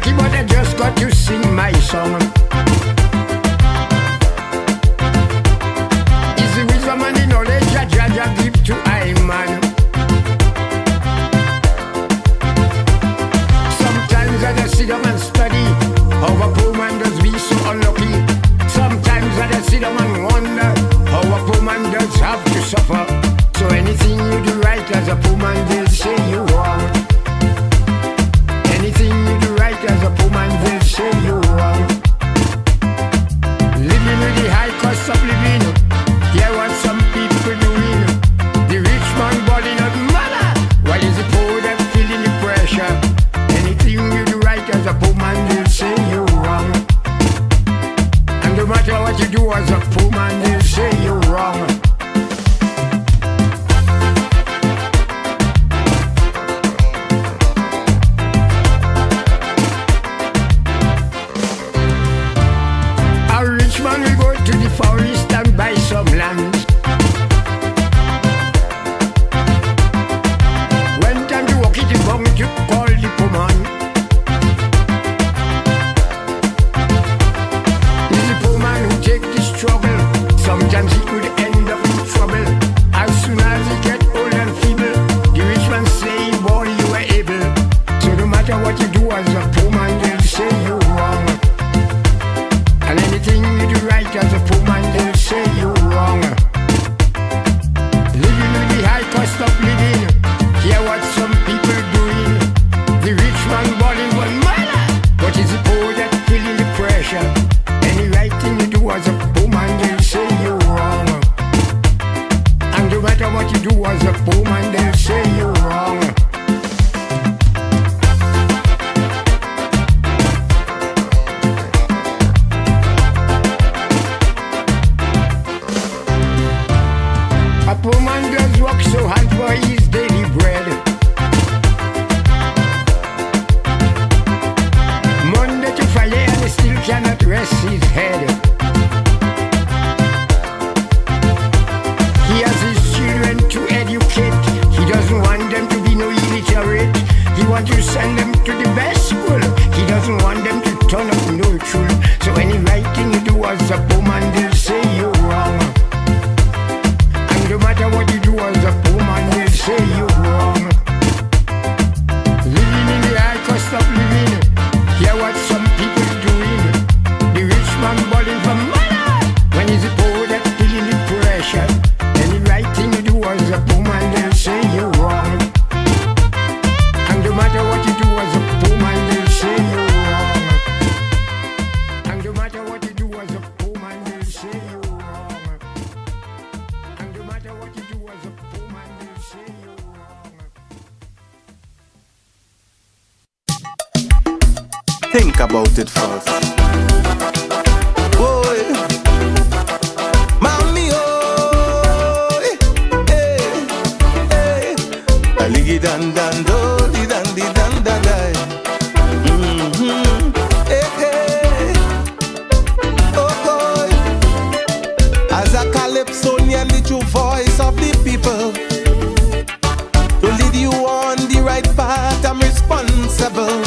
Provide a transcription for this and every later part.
dirty, but I just got to sing my song. It's the wisdom and the knowledge that Jah give to I man. Sometimes I just sit down and study how a poor man does be so unlucky. Sometimes I just sit down and wonder how a poor man does have to suffer. So anything you do right as a poor man, they'll say you wrong. Anything you do right as a poor man, they'll say you wrong. Living with the high cost of living, hear what some people doing. The rich man balling out mother, while is the poor that feeling the pressure. Anything you do right as a poor man, they'll say you wrong. And no matter what you do as a poor man, they'll say you wrong. Man will go to the forest and buy some land. When time to walk it, he come to call the poor man. It's the poor man who take the struggle. Sometimes he could end up in trouble. As soon as he get old and feeble, the rich man say, boy, you are able. So no matter what you do as a poor man, they'll say you're wrong. And anything you do right as a poor man, they'll say you're wrong. Living with the high cost of living, hear what some people doing. The rich man balling one mother, but it's the poor that feeling the pressure. Any right thing you do as a poor man, they'll say you're wrong. And no matter what you do as a poor man, they'll say you're wrong. Poor man does work so hard for his daily bread. Monday to Friday and he still cannot rest his head. He has his children to educate. He doesn't want them to be no illiterate. He wants to send them to the best school. He doesn't want them to turn up no true. So any right thing you do as a poor man, they'll say you're wrong. No matter what you do as a poor man, they'll say you're wrong. Living in the high cost of living, hear what some people doing. The rich man balling for money, when it's the poor that feeling the pressure. Any right thing you do as a poor man, they'll say you're wrong. And no matter what you do as a poor man, they'll say you're wrong. And no matter what you do as a poor man, they'll say you're wrong. What you do as a poor man, they'll say you're wrong. Think about it first. Boy, mommy, oh, hey, hey, aligi dan dan do, di dan da da. Hey, hey, oh boy, as a calypsonian, the true voice of the people, to lead you on the right path, I'm responsible.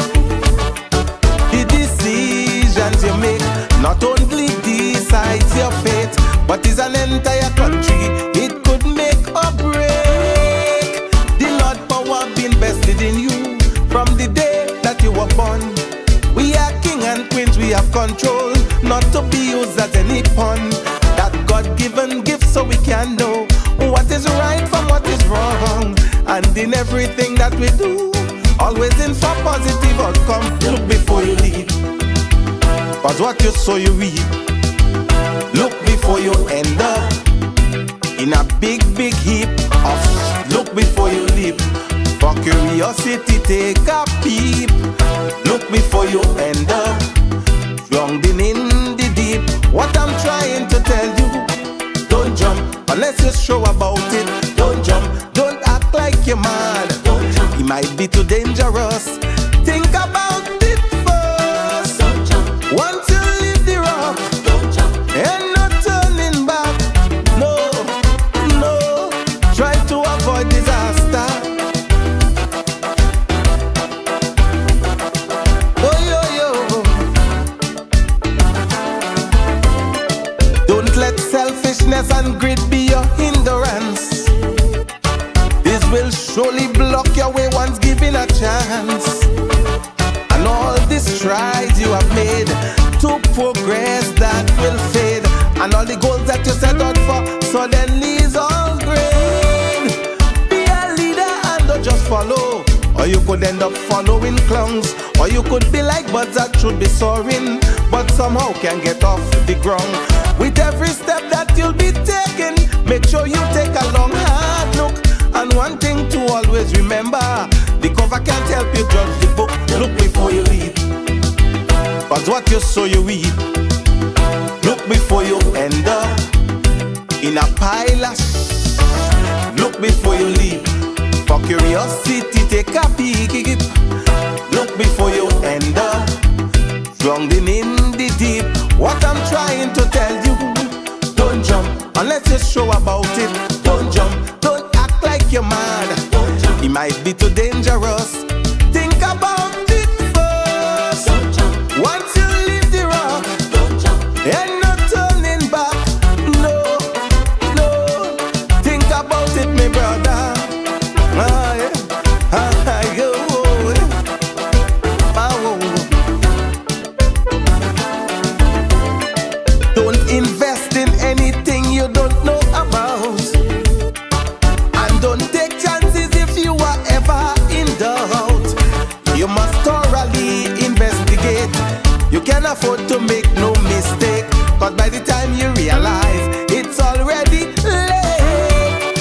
The decisions you make not only decides your fate, but is an entire country. It could make or break. The Lord power been vested in you from the day that you were born. We are king and queens, we have control, not to be used as any pawn. That God-given gift so we can know what is right from what is wrong. And in everything that we do, always in for positive outcome. Look before you lead, cause what you sow you reap. Look before you end up in a big heap of look before you leap. For curiosity take a peep. Look before you end up drowning in the deep. What I'm trying to tell you, don't jump unless you're sure about it. Don't jump, don't act like you're mad. Don't jump, it might be too dangerous. Think about it first. Don't jump, once you leave the rock, don't jump, and no turning back. No, no, try to avoid disaster. Oh, yo, yo. slowly block your way once given a chance. And all the strides you have made to progress that will fade, and all the goals that you set out for suddenly is all grain. Be a leader and don't just follow, or you could end up following clowns. Or you could be like birds that should be soaring, but somehow can't get off the ground. With every step that you'll be taking, make sure you take a long hard look. And one thing to always remember, the cover can't help you judge the book. Look before you leap, cause what you sow you reap. Look before you end up in a pile of look before you leap. For curiosity, take a peek. Look before you end up drowning in the deep. What I'm trying to tell you, don't jump unless you're sure about it. Don't jump, don't act like you're mad. It might be too dangerous. Think about it first. Don't jump. Once you leave the rock, don't jump. And no turning back. No, no. Think about it, my brother. Ah, yeah. Yo. Don't invest in anything you don't know about, and don't take chances if you are ever in doubt. You must thoroughly investigate. You can't afford to make no mistake, cause by the time you realize it's already late.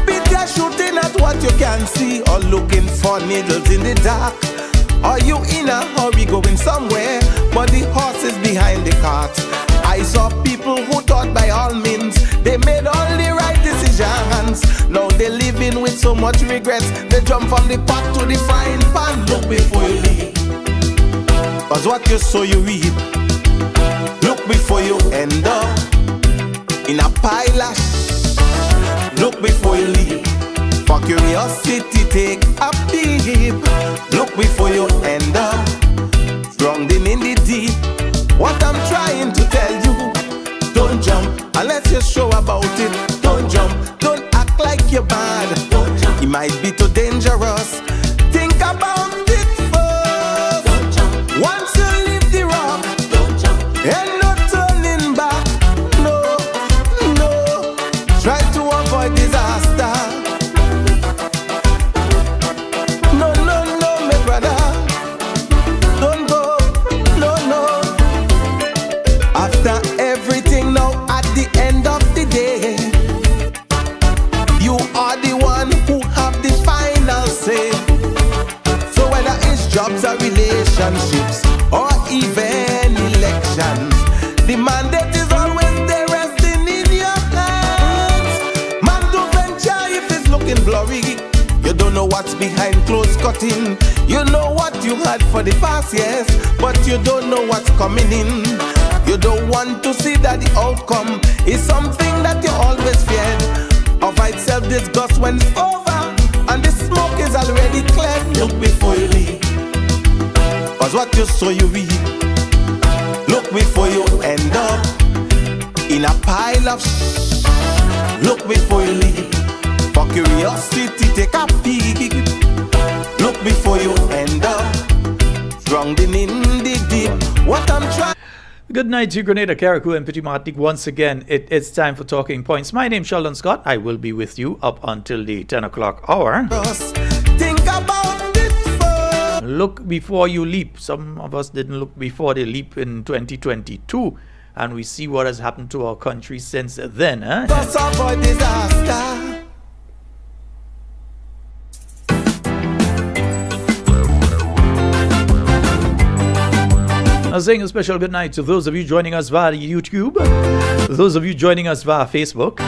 Peter shooting at what you can see, or looking for needles in the dark. Are you in a hurry going somewhere, but the horse is behind the cart? I saw people who thought by all means they made all the right decisions. Now they living with so much regrets, they jump from the pot to the frying pan. Look before you leap, cause what you sow you reap. Look before you end up in a pile of look before you leap. For curiosity, take a peep. Look before you end up drowning in the deep. What I'm trying to tell you, don't jump unless you're sure about it. Don't jump, don't act like you're bad. Don't jump. It might be too dangerous. Think about it first. Don't jump. Once you leave the rock, don't jump. And no turning back. No, no. Try to avoid disaster. No, no, no, my brother. Don't go. No, no. After everything now, at the end of the day, you are the one who have the final say. So whether it's jobs or relationships, or even elections, the mandate is always there resting in your hands. Man, don't venture if it's looking blurry. You don't know what's behind closed curtain. You know what you had for the past years, but you don't know what's coming in. You don't want to see that the outcome is something that you always feared. Avoid self-disgust when it's over and the smoke is already cleared. Look before you leave, cause what you sow you reap. Look before you end up in a pile of look before you leave. For curiosity, take a peek. Look before you end up drowning in the deep. What I'm trying. Good night to Grenada, Carriacou, and Petit Martinique. Once again, it's time for Talking Points. My name's Sheldon Scott. I will be with you up until the 10 o'clock hour. Think about it first. Look before you leap. Some of us didn't look before they leap in 2022. And we see what has happened to our country since then. Just avoid disaster. I'm saying a special good night to those of you joining us via YouTube, those of you joining us via Facebook,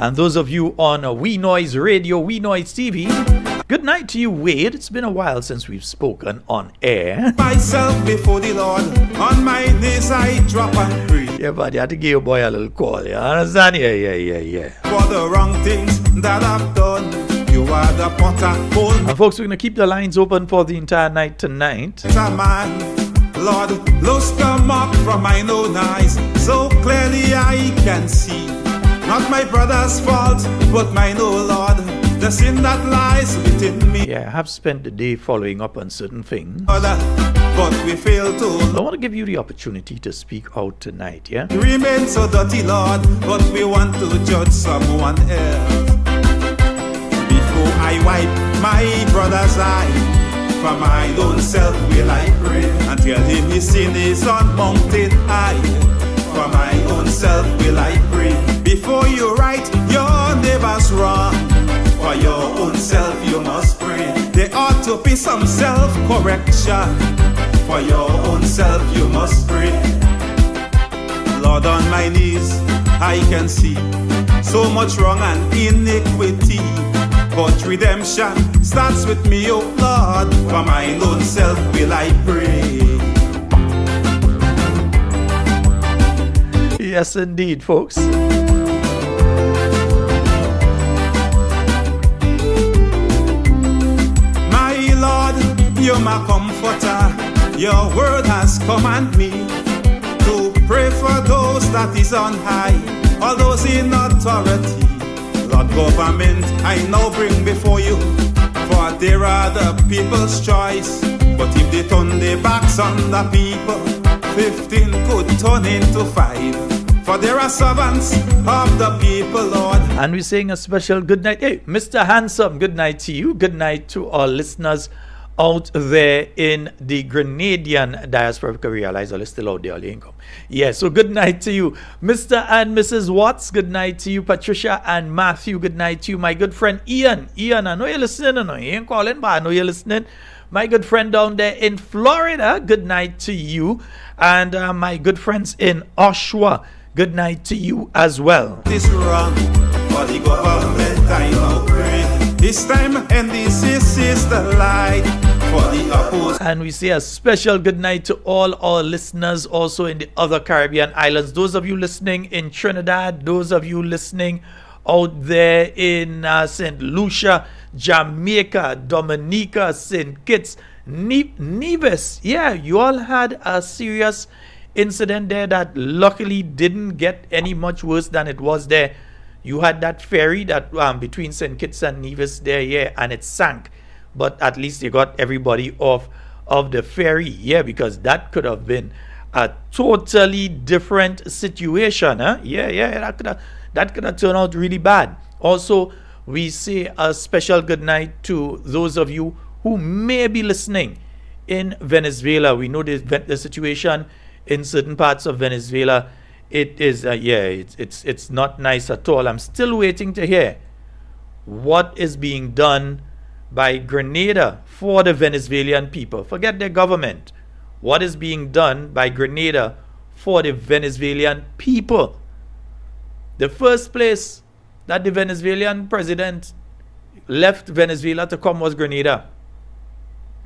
and those of you on We Noise Radio, We Noise TV. Good night to you, Wade. It's been a while since we've spoken on air. Myself before the Lord, on my knees I drop and pray. Yeah, but you have to give your boy a little call, you understand? Yeah. For the wrong things that I've done, you are the potter, hold And folks, we're going to keep the lines open for the entire night tonight. man. Lord, loose the mark from mine own eyes, so clearly I can see. Not my brother's fault, but mine, oh Lord. the sin that lies within me. Yeah, I have spent the day following up on certain things. But we fail to. I want to give you the opportunity to speak out tonight, yeah? We remain so dirty, Lord, but we want to judge someone else. Before I wipe my brother's eye, for my own self will I pray, and tell him his sin is unmounted high. For my own self will I pray. Before you right your neighbor's wrong, for your own self you must pray. There ought to be some self-correction. For your own self you must pray. Lord, on my knees I can see so much wrong and iniquity, but redemption starts with me, oh Lord. For my own self will I pray. Yes, indeed, folks. My Lord, you're my comforter. Your word has commanded me to pray for those that is on high, all those in authority. Lord, government I now bring before you, for they are the people's choice. But if they turn their backs on the people, 15 could turn into 5. For there are servants of the people, Lord. And we're saying a special good night. Hey, Mr. Handsome, good night to you. Good night to our listeners out there in the Grenadian diaspora. Because we realize all is still out there, all the income. Yeah, so good night to you. Mr. and Mrs. Watts, good night to you. Patricia and Matthew, good night to you. My good friend Ian. Ian, I know you're listening. I know you ain't calling, but I know you're listening. My good friend down there in Florida, good night to you. And my good friends in Oshawa, good night to you as well. This wrong for the government I now pray. This time and this is the light for the opposed. And we say a special good night to all our listeners also in the other Caribbean islands. Those of you listening in Trinidad, those of you listening out there in St. Lucia, Jamaica, Dominica, St. Kitts, Nevis. Yeah, you all had a serious incident there that luckily didn't get any much worse than it was there. You had that ferry that between St. Kitts and Nevis there, yeah, and it sank. But at least they got everybody off of the ferry, yeah, because that could have been a totally different situation, huh? Yeah, that could have turned out really bad. Also, we say a special good night to those of you who may be listening in Venezuela. We know the situation in certain parts of Venezuela. It is it's not nice at all. I'm still waiting to hear what is being done by Grenada for the Venezuelan people. Forget their government. What is being done by Grenada for the Venezuelan people? The first place that the Venezuelan president left Venezuela to come was Grenada,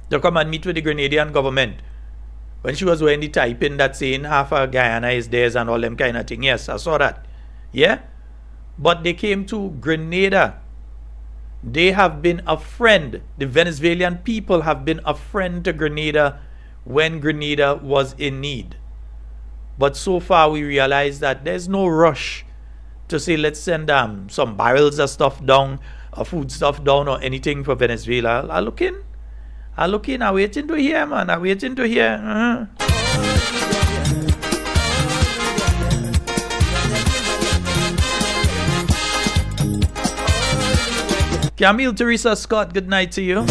to come and meet with the Grenadian government. When she was wearing the typing that saying half of Guyana is theirs and all them kind of thing. Yes, I saw that. Yeah? But they came to Grenada. They have been a friend. The Venezuelan people have been a friend to Grenada when Grenada was in need. But so far we realize that there's no rush to say let's send some barrels of stuff down, or food stuff down, or anything for Venezuela. I look in. I'm waiting to hear, man. I'm waiting to hear. Camille Teresa Scott, good night to you.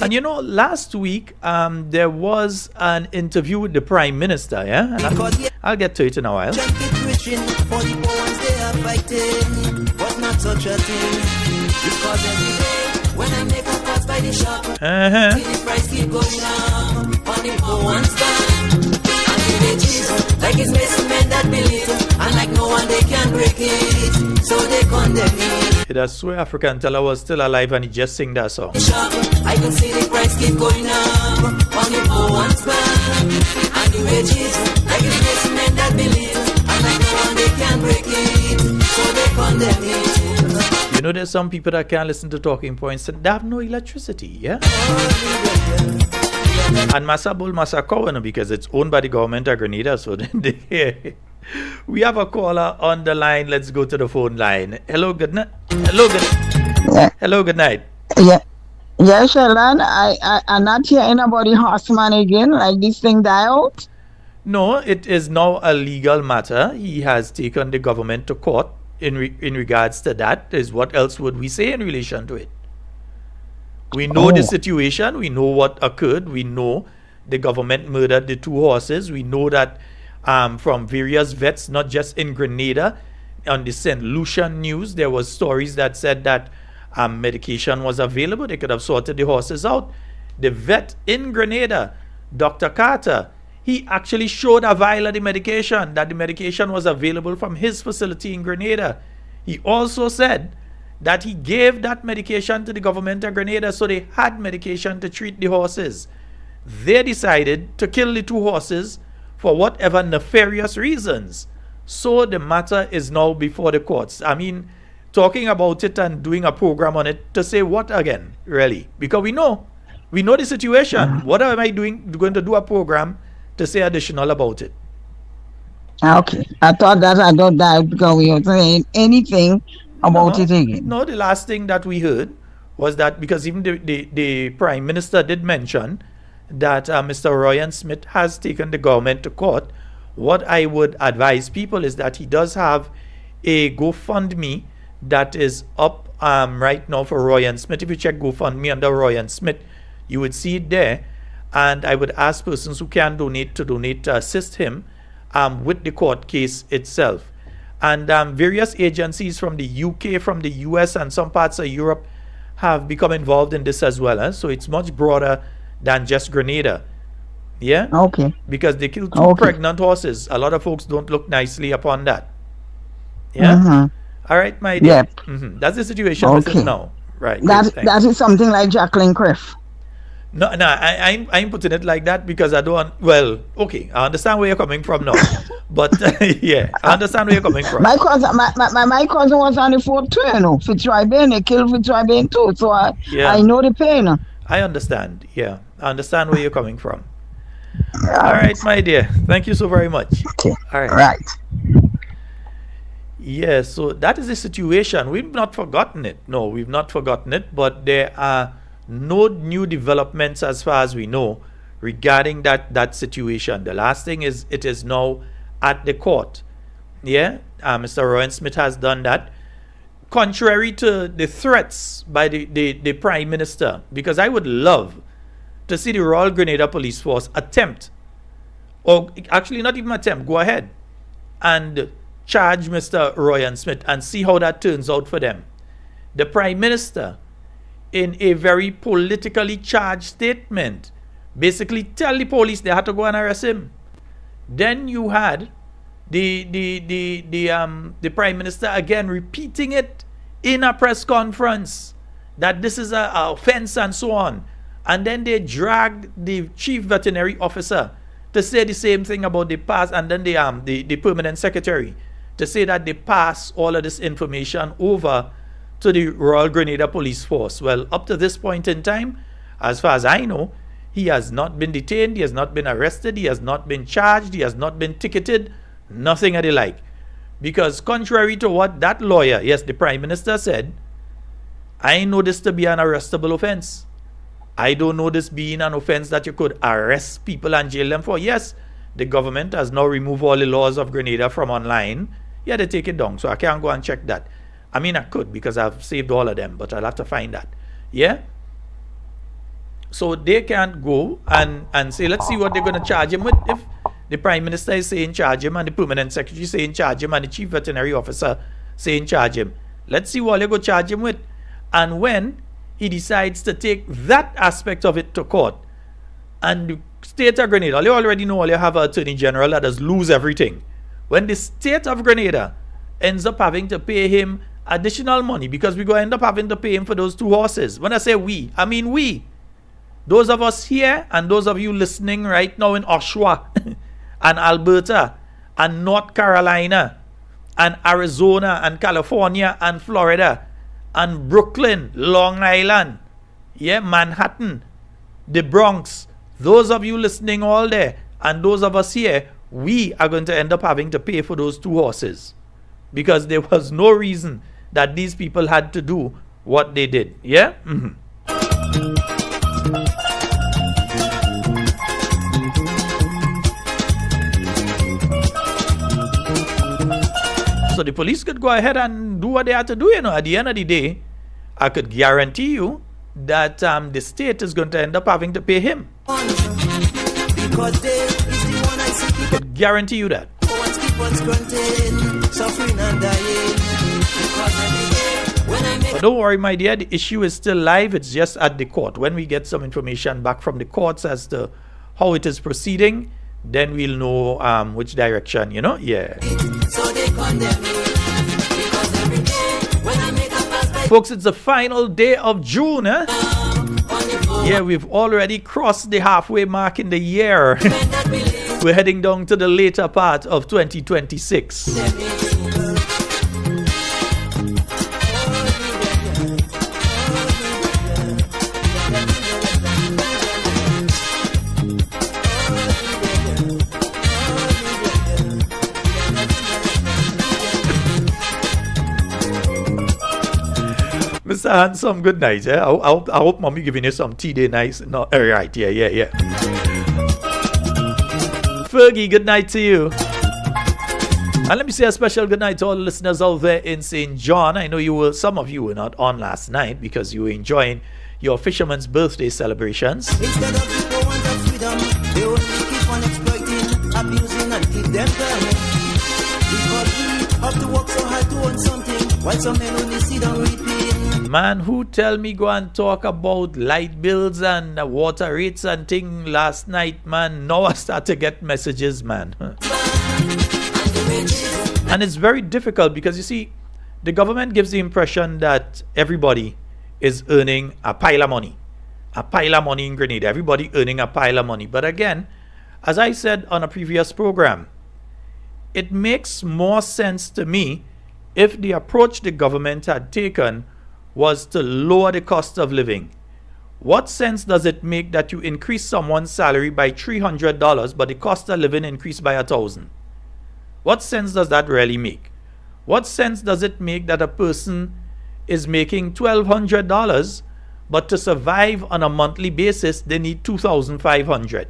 And you know, last week there was an interview with the Prime Minister, yeah? And I'll get to it in a while. Like it's made men that believe, and like no one they can break it, so they condemn it. I swear African Teller was still alive and he just sing that song. I can see the price keep going up on the poor one's back, and the wages like it's made men that believe, and like no one they can break it, so they condemn it. You know know, there's some people that can't listen to talking points and they have no electricity, yeah? And Massa Bull, Massa Cow, because it's owned by the government of Grenada, so we have a caller on the line. Let's go to the phone line. Hello, good night. Hello, good night. Yeah. Yeah, Sheldon, I'm not hearing about the horseman again, like this thing die out. No, it is now a legal matter. He has taken the government to court in regards to that. Is what else would we say in relation to it? We know the situation. We know what occurred. We know the government murdered the 2 horses. We know that from various vets, not just in Grenada, on the St. Lucia news, there was stories that said that medication was available. They could have sorted the horses out. The vet in Grenada, Dr. Carter, he actually showed a vial of the medication, that the medication was available from his facility in Grenada. He also said that he gave that medication to the government of Grenada, so they had medication to treat the horses. They decided to kill the 2 horses for whatever nefarious reasons. So the matter is now before the courts. I mean, talking about it and doing a program on it to say what again, really? Because we know the situation. What am I going to do a program to say additional about it? Okay, I thought that because we were saying anything about it again. No, the last thing that we heard was that, because even the Prime Minister did mention that Mr. Ryan Smith has taken the government to court. What I would advise people is that he does have a GoFundMe that is up right now for Ryan Smith. If you check GoFundMe under Ryan Smith, you would see it there. And I would ask persons who can donate to assist him with the court case itself. And various agencies from the UK, from the US, and some parts of Europe have become involved in this as well. So it's much broader than just Grenada. Yeah? Okay. Because they killed 2 pregnant horses. A lot of folks don't look nicely upon that. Yeah? All right, my dear. Yep. That's the situation with it now. Right. That is something like Jacqueline Criff. No, I'm putting it like that because I don't want, well, okay, I understand where you're coming from now. But yeah, I understand where you're coming from. My cousin was on the 4th too, you know. Fitzroy Bain, they killed Fitzroy Bain too. So I know the pain. I understand. Yeah, I understand where you're coming from. All right, my dear. Thank you so very much. Okay. All right. Right. Yeah, so that is the situation. We've not forgotten it. No, we've not forgotten it. But there are no new developments as far as we know regarding that situation. The last thing is it is now at the court. Yeah, Mr. Ryan Smith has done that. Contrary to the threats by the Prime Minister, because I would love to see the Royal Grenada Police Force attempt, or actually not even attempt, go ahead and charge Mr. Ryan Smith and see how that turns out for them. The Prime Minister, in a very politically charged statement, basically tell the police they had to go and arrest him. Then you had the Prime Minister again repeating it in a press conference that this is a offense and so on. And then they dragged the chief veterinary officer to say the same thing about the pass, and then the permanent secretary to say that they pass all of this information over to the Royal Grenada Police Force. Well, up to this point in time, as far as I know, he has not been detained, he has not been arrested, he has not been charged, he has not been ticketed, nothing of the like. Because contrary to what that lawyer, yes, the Prime Minister said, I know this to be an arrestable offense. I don't know this being an offense that you could arrest people and jail them for. Yes, the government has now removed all the laws of Grenada from online. Yeah, they take it down, so I can't go and check that. I mean, I could because I've saved all of them, but I'll have to find that. Yeah? So they can't go and say, let's see what they're going to charge him with. If the Prime Minister is saying charge him, and the Permanent Secretary is saying charge him, and the Chief Veterinary Officer saying charge him. Let's see what they're going to charge him with. And when he decides to take that aspect of it to court, and the state of Grenada, you already know, you have an Attorney General that does lose everything. When the state of Grenada ends up having to pay him additional money, because we're going to end up having to pay him for those 2 horses. When I say we, I mean we. Those of us here and those of you listening right now in Oshawa and Alberta and North Carolina and Arizona and California and Florida and Brooklyn, Long Island, Manhattan, the Bronx, those of you listening all there, and those of us here, we are going to end up having to pay for those 2 horses. Because there was no reason that these people had to do what they did. Yeah? Mm-hmm. So the police could go ahead and do what they had to do. At the end of the day, I could guarantee you that the state is going to end up having to pay him. I could guarantee you that. But don't worry, my dear, the issue is still live. It's just at the court. When we get some information back from the courts as to how it is proceeding, then we'll know which direction, Yeah. Folks, it's the final day of June, eh? Yeah, we've already crossed the halfway mark in the year. We're heading down to the later part of 2026. Mr. Handsome, good night. I hope mommy giving you some tea day nice. No, right, yeah. Fergie, good night to you. And let me say a special good night to all the listeners out there in St. John. I know some of you were not on last night because you were enjoying your fisherman's birthday celebrations. Instead of people want of freedom, they only keep on exploiting, abusing and keep them burning. Because we have to work so hard to earn something, while some men only sit down repeating. Man, who tell me go and talk about light bills and water rates and thing last night, man? Now I start to get messages, man. And it's very difficult because you see, the government gives the impression that everybody is earning a pile of money. A pile of money in Grenada. Everybody earning a pile of money. But again, as I said on a previous program, it makes more sense to me if the approach the government had taken was to lower the cost of living. What sense does it make that you increase someone's salary by $300 but the cost of living increased by $1,000? What sense does that really make? What sense does it make that a person is making $1,200 but to survive on a monthly basis they need $2,500?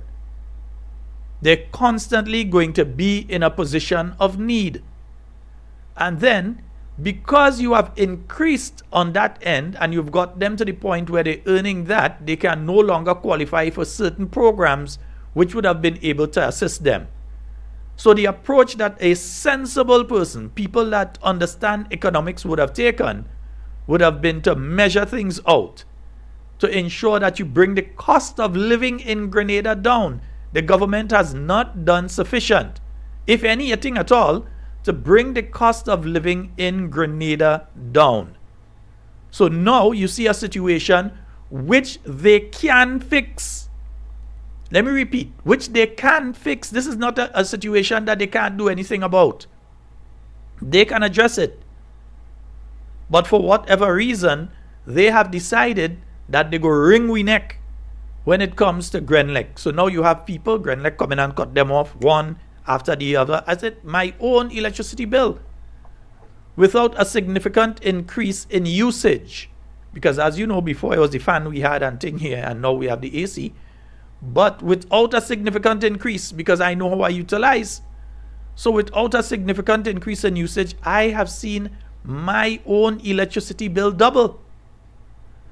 They're constantly going to be in a position of need. And then, because you have increased on that end and you've got them to the point where they're earning that, they can no longer qualify for certain programs which would have been able to assist them. So the approach that a sensible person, people that understand economics would have taken, would have been to measure things out, to ensure that you bring the cost of living in Grenada down. The government has not done sufficient, if anything at all, to bring the cost of living in Grenada down. So now you see a situation which they can fix. Let me repeat, which they can fix. This is not a situation that they can't do anything about. They can address it. But for whatever reason, they have decided that they go wring we neck when it comes to Grenlec. So now you have people, Grenlec come in and cut them off one after the other. I said, my own electricity bill, without a significant increase in usage. Because as you know, before it was the fan we had and thing here, and now we have the AC. But without a significant increase, because I know how I utilize. So without a significant increase in usage, I have seen my own electricity bill double.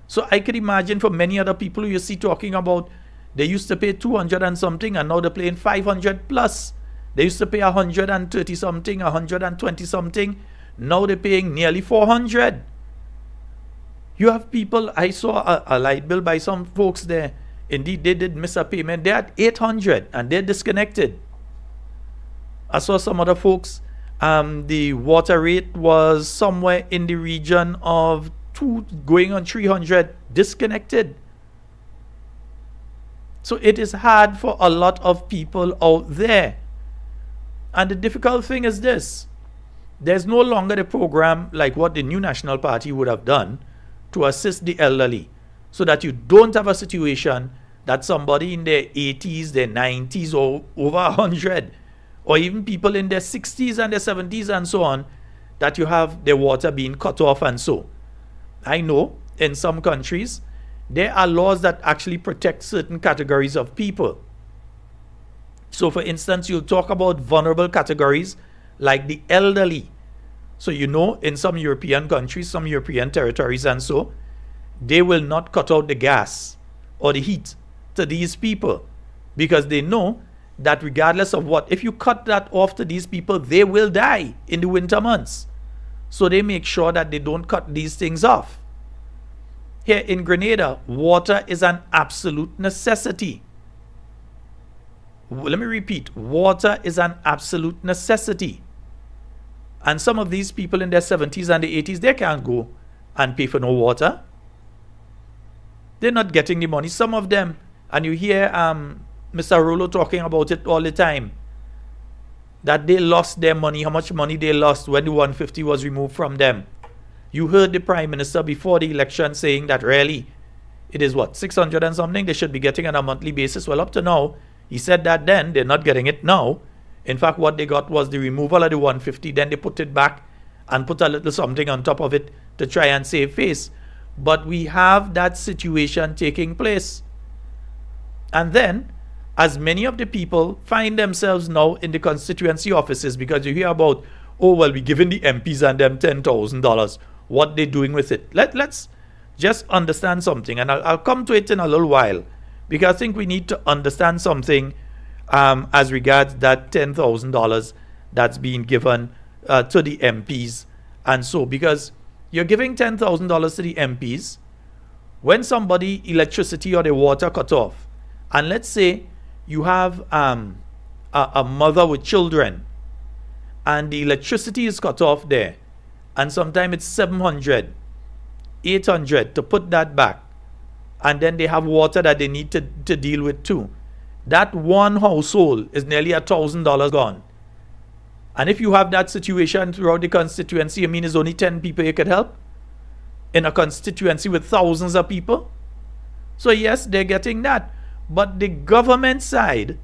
So I could imagine for many other people who you see talking about, they used to pay 200 and something, and now they're paying 500 plus. They used to pay 130 something, 120 something. Now they're paying nearly 400. You have people, I saw a light bill by some folks there. Indeed, they did miss a payment. They're at 800 and they're disconnected. I saw some other folks, the water rate was somewhere in the region of 2 going on 300, disconnected. So it is hard for a lot of people out there. And the difficult thing is this. there's no longer a program like what the New National Party would have done to assist the elderly, so that you don't have a situation that somebody in their 80s, their 90s, or over 100, or even people in their 60s and their 70s and so on, that you have their water being cut off and so. I know in some countries, there are laws that actually protect certain categories of people. So for instance, you'll talk about vulnerable categories like the elderly. So you know, in some European countries, some European territories and so, they will not cut out the gas or the heat to these people, because they know that regardless of what, if you cut that off to these people, they will die in the winter months. So they make sure that they don't cut these things off. Here in Grenada, water is an absolute necessity. Let me repeat, water is an absolute necessity. And some of these people in their 70s and the 80s, they can't go and pay for no water. They're not getting the money. Some of them, and you hear Mr. Rolo talking about it all the time, that they lost their money, how much money they lost when the 150 was removed from them. You heard the Prime Minister before the election saying that really, it is what, 600 and something they should be getting on a monthly basis. Well, up to now, he said that then, they're not getting it now. In fact, what they got was the removal of the 150, then they put it back and put a little something on top of it to try and save face. But we have that situation taking place. And then, as many of the people find themselves now in the constituency offices, because you hear about, oh, well, we're giving the MPs and them $10,000. What they're doing with it. Let's just understand something, and I'll come to it in a little while, because I think we need to understand something as regards that $10,000 that's being given to the MPs. And so, because you're giving $10,000 to the MPs when somebody electricity or the water cut off, and let's say you have a mother with children and the electricity is cut off there, and sometimes it's 700, 800 to put that back, and then they have water that they need to deal with too. That one household is nearly $1,000 gone. And if you have that situation throughout the constituency, I mean, it's only 10 people you could help in a constituency with thousands of people. So yes, they're getting that. But the government side,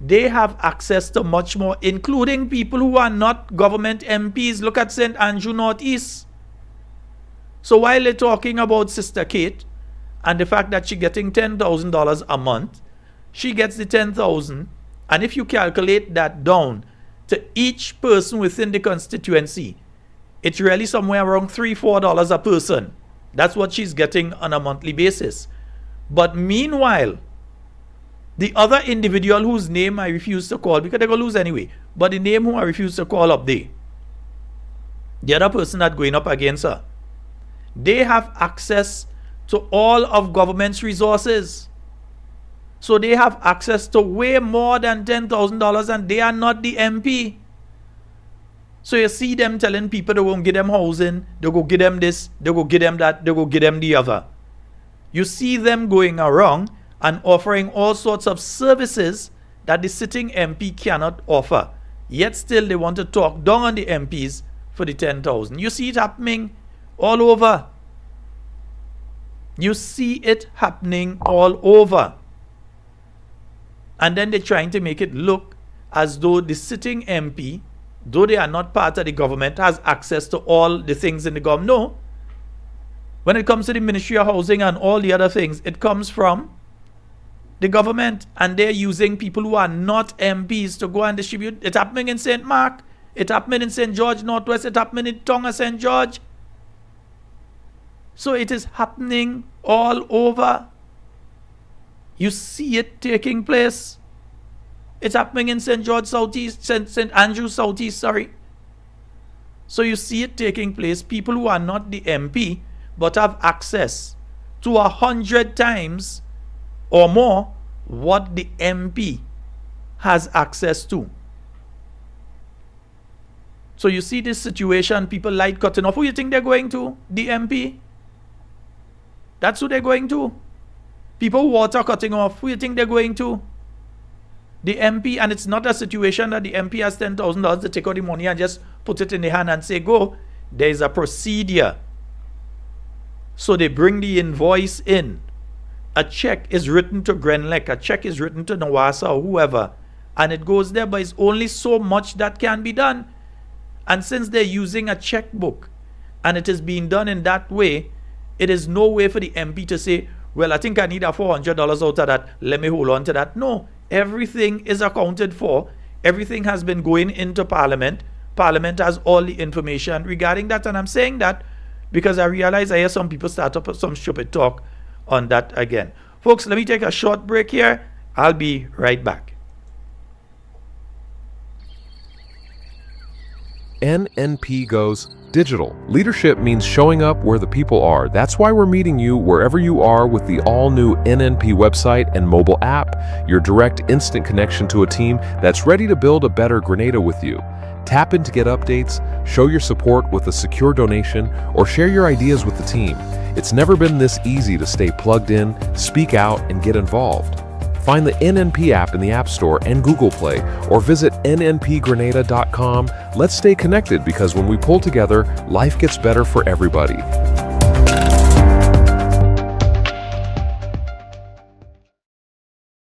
they have access to much more, including people who are not government MPs. Look at St. Andrew Northeast. So while they're talking about Sister Kate and the fact that she's getting $10,000 a month, she gets the 10,000, and if you calculate that down to each person within the constituency, it's really somewhere around $3-4 a person. That's what she's getting on a monthly basis. But meanwhile, the other individual whose name I refuse to call, because they're going to lose anyway, but the name who I refuse to call up there, the other person that's going up against her, they have access to all of government's resources. So they have access to way more than $10,000, and they are not the MP. So you see them telling people they won't give them housing, they go give them this, they go give them that, they go give them the other. You see them going around and offering all sorts of services that the sitting MP cannot offer. Yet still they want to talk down on the MPs for the 10,000. You see it happening all over. You see it happening all over. And then they're trying to make it look as though the sitting MP, though they are not part of the government, has access to all the things in the government. No. When it comes to the Ministry of Housing and all the other things, it comes from the government, and they're using people who are not MPs to go and distribute. It's happening in St. Mark. It's happening in St. George Northwest. It's happening in Tonga, St. George. So it is happening all over. You see it taking place. It's happening in St. George Southeast, St. Andrew Southeast, sorry. So you see it taking place. People who are not the MP but have access to 100 times or more what the MP has access to. So you see this situation, people light cutting off. Who you think they're going to? The MP? That's who they're going to. People water cutting off. Who you think they're going to? The MP, and it's not a situation that the MP has $10,000 to take out the money and just put it in the hand and say, go. There is a procedure. So they bring the invoice in. A check is written to Grenlec, a check is written to Nawasa or whoever, and it goes there, but it's only so much that can be done. And since they're using a checkbook and it is being done in that way, it is no way for the MP to say, well, I think I need a $400 out of that, let me hold on to that. No, everything is accounted for. Everything has been going into Parliament. Parliament has all the information regarding that, and I'm saying that because I realize I hear some people start up some stupid talk on that again. Folks, let me take a short break here. I'll be right back. NNP goes digital. Leadership means showing up where the people are. That's why we're meeting you wherever you are with the all-new NNP website and mobile app, your direct instant connection to a team that's ready to build a better Grenada with you. Tap in to get updates, show your support with a secure donation, or share your ideas with the team. It's never been this easy to stay plugged in, speak out, and get involved. Find the NNP app in the App Store and Google Play, or visit nnpgrenada.com. Let's stay connected, because when we pull together, life gets better for everybody.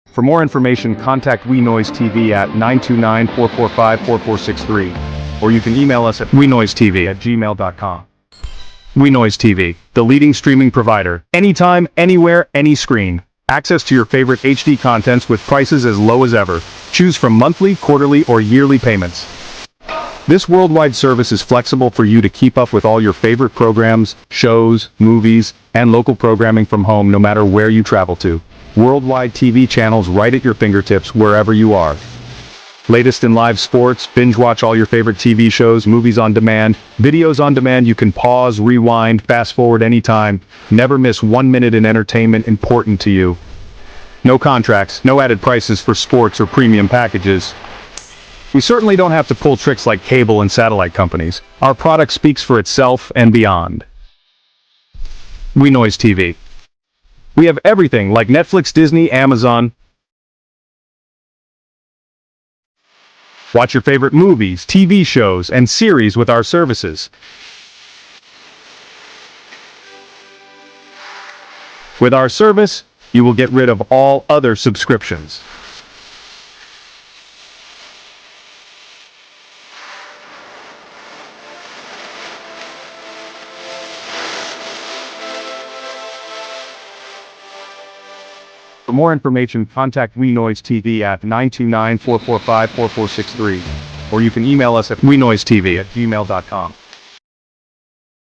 For more information, contact We Noise TV at 929-445-4463, or you can email us at wenoisetv@gmail.com. We Noise TV, the leading streaming provider. Anytime, anywhere, any screen. Access to your favorite HD contents with prices as low as ever. Choose from monthly, quarterly, or yearly payments. This worldwide service is flexible for you to keep up with all your favorite programs, shows, movies, and local programming from home no matter where you travel to. Worldwide TV channels right at your fingertips wherever you are. Latest in live sports, binge watch all your favorite TV shows, movies on demand, videos on demand. You can pause, rewind, fast forward anytime. Never miss 1 minute in entertainment important to you. No contracts, no added prices for sports or premium packages. We certainly don't have to pull tricks like cable and satellite companies. Our product speaks for itself and beyond. We Noise TV. We have everything like Netflix, Disney, Amazon. Watch your favorite movies, TV shows, and series with our services. With our service, you will get rid of all other subscriptions. For more information, contact We Noise TV at 929-445-4463, or you can email us at wenoisetv@gmail.com.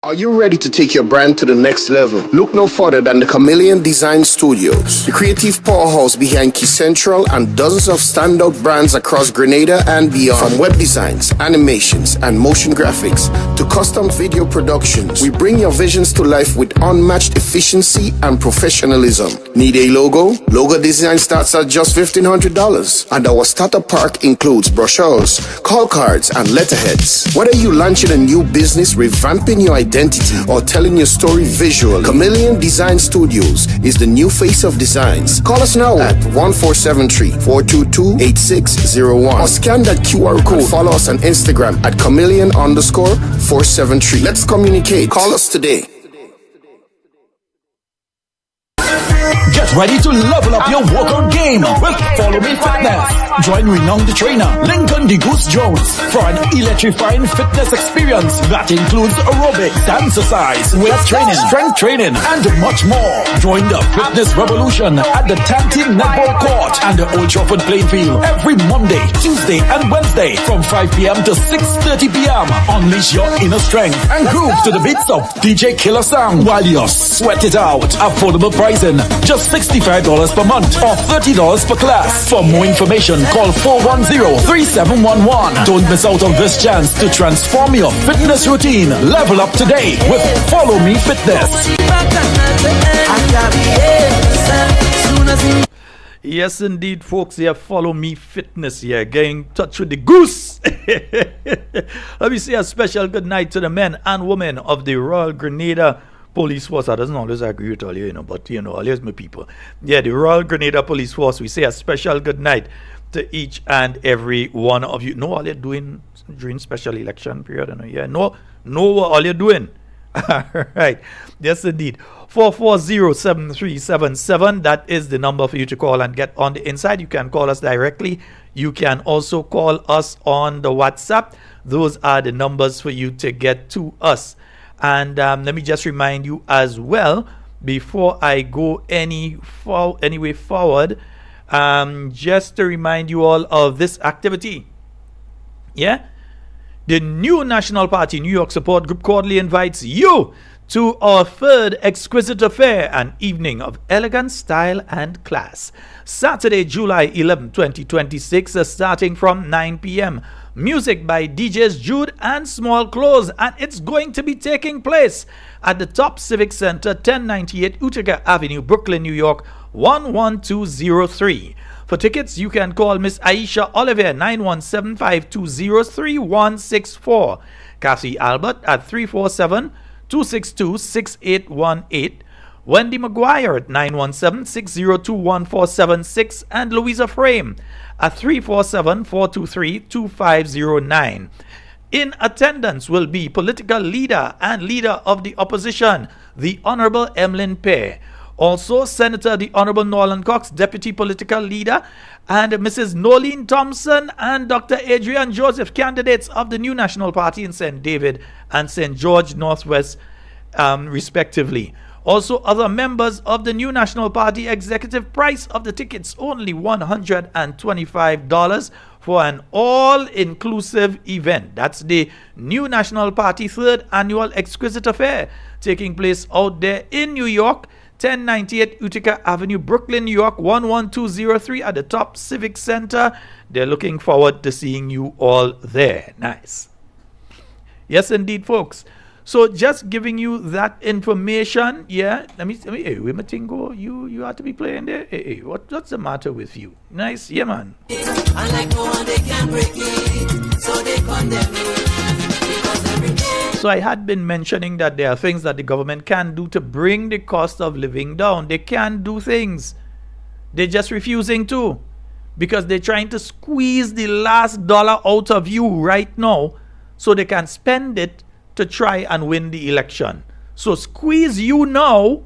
Are you ready to take your brand to the next level? Look no further than the Chameleon Design Studios, the creative powerhouse behind Key Central and dozens of standout brands across Grenada and beyond. From web designs, animations, and motion graphics to custom video productions, we bring your visions to life with unmatched efficiency and professionalism. Need a logo? Logo design starts at just $1,500, and our starter pack includes brochures, call cards, and letterheads. Whether you're launching a new business, revamping your identity, or telling your story visually, Chameleon Design Studios is the new face of designs. Call us now at 1473-422-8601 or scan that QR code. Follow us on Instagram at chameleon_473. Let's communicate. Call us today. Get ready to level up your workout game with Follow Me Fitness. Join renowned trainer Lincoln the Goose Jones for an electrifying fitness experience that includes aerobics, exercise, weight training, strength training, and much more. Join the fitness revolution at the Tanty Netball Court and the Old Trafford playing field every Monday, Tuesday, and Wednesday from 5 p.m. to 6:30 p.m. Unleash your inner strength and groove to the beats of DJ Killer Sound while you sweat it out. Affordable pricing, just $65 per month or $30 per class. For more information, call 410-3711. Don't miss out on this chance to transform your fitness routine. Level up today with Follow Me Fitness. Yes, indeed, folks. Here, Follow Me Fitness here. Getting in touch with the goose. Let me say a special good night to the men and women of the Royal Grenada Police Force. I doesn't always agree with all you, but all here's my people. Yeah, the Royal Grenada Police Force. We say a special good night to each and every one of you. Know all you're doing during special election period. Know what all you're doing. All right. Yes, indeed. 440-7377. That is the number for you to call and get on the inside. You can call us directly. You can also call us on the WhatsApp. Those are the numbers for you to get to us. And let me just remind you as well, before I go any way forward, just to remind you all of this activity. Yeah? The new National Party New York Support Group cordially invites you to our third Exquisite Affair, an evening of elegance, style, and class. Saturday, July 11, 2026, starting from 9 p.m. Music by DJs Jude and Small Clothes, and it's going to be taking place at the Top Civic Center, 1098 Utica Avenue, Brooklyn, New York, 11203. For tickets, you can call Miss Aisha Oliver, 917-520-3164. Cassie Albert at 347-262-6818. Wendy McGuire at 917-602-1476. And Louisa Frame at 347-423-2509. In attendance will be political leader and leader of the opposition, the Honorable Emlyn Pear. Also, Senator the Honorable Norland Cox, Deputy Political Leader, and Mrs. Nolene Thompson and Dr. Adrian Joseph, candidates of the new National Party in St. David and St. George Northwest, respectively. Also, other members of the new National Party executive. Price of the tickets only $125 for an all-inclusive event. That's the new National Party third annual Exquisite Affair taking place out there in New York, 1098 Utica Avenue, Brooklyn, New York, 11203 at the Top Civic Center. They're looking forward to seeing you all there. Nice. Yes, indeed, folks. So just giving you that information. Yeah, let me hey, where my thing go? You have to be playing there. Hey, what's the matter with you? Nice, yeah, man. Unlike no one, they can break it, so they condemn it. So I had been mentioning that there are things that the government can do to bring the cost of living down. They can do things. They're just refusing to, because they're trying to squeeze the last dollar out of you right now so they can spend it to try and win the election. So squeeze you now,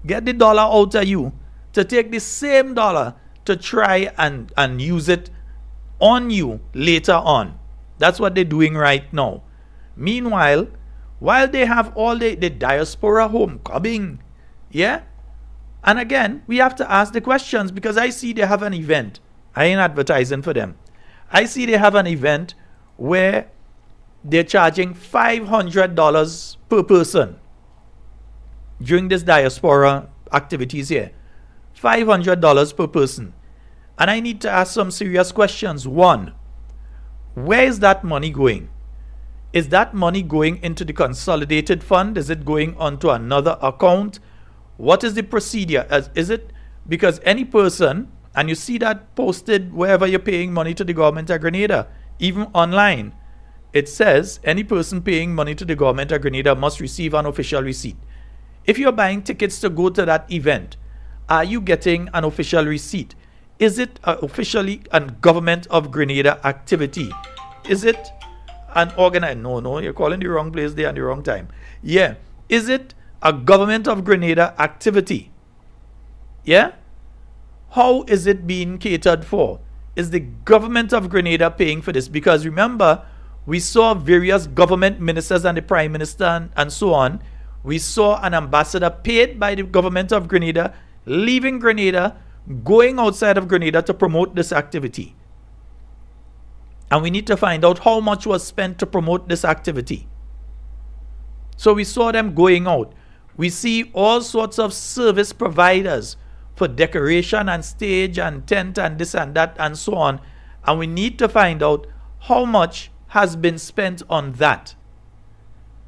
get the dollar out of you to take the same dollar to try and use it on you later on. That's what they're doing right now. Meanwhile, while they have all the diaspora homecoming, yeah? And again, we have to ask the questions, because I see they have an event. I ain't advertising for them. I see they have an event where they're charging $500 per person during this diaspora activities here. $500 per person. And I need to ask some serious questions. One, where is that money going? Is that money going into the consolidated fund? Is it going onto another account? What is the procedure? Is it because any person, and you see that posted wherever you're paying money to the government of Grenada, even online, it says any person paying money to the government of Grenada must receive an official receipt. If you're buying tickets to go to that event, are you getting an official receipt? Is it officially a government of Grenada activity? Is it an organized? No, you're calling the wrong place there and the wrong time. Yeah. Is it a government of Grenada activity? Yeah. How is it being catered for? Is the government of Grenada paying for this? Because remember, we saw various government ministers and the prime minister and so on. We saw an ambassador paid by the government of Grenada leaving Grenada, going outside of Grenada to promote this activity. And we need to find out how much was spent to promote this activity. So we saw them going out. We see all sorts of service providers for decoration and stage and tent and this and that and so on. And we need to find out how much has been spent on that.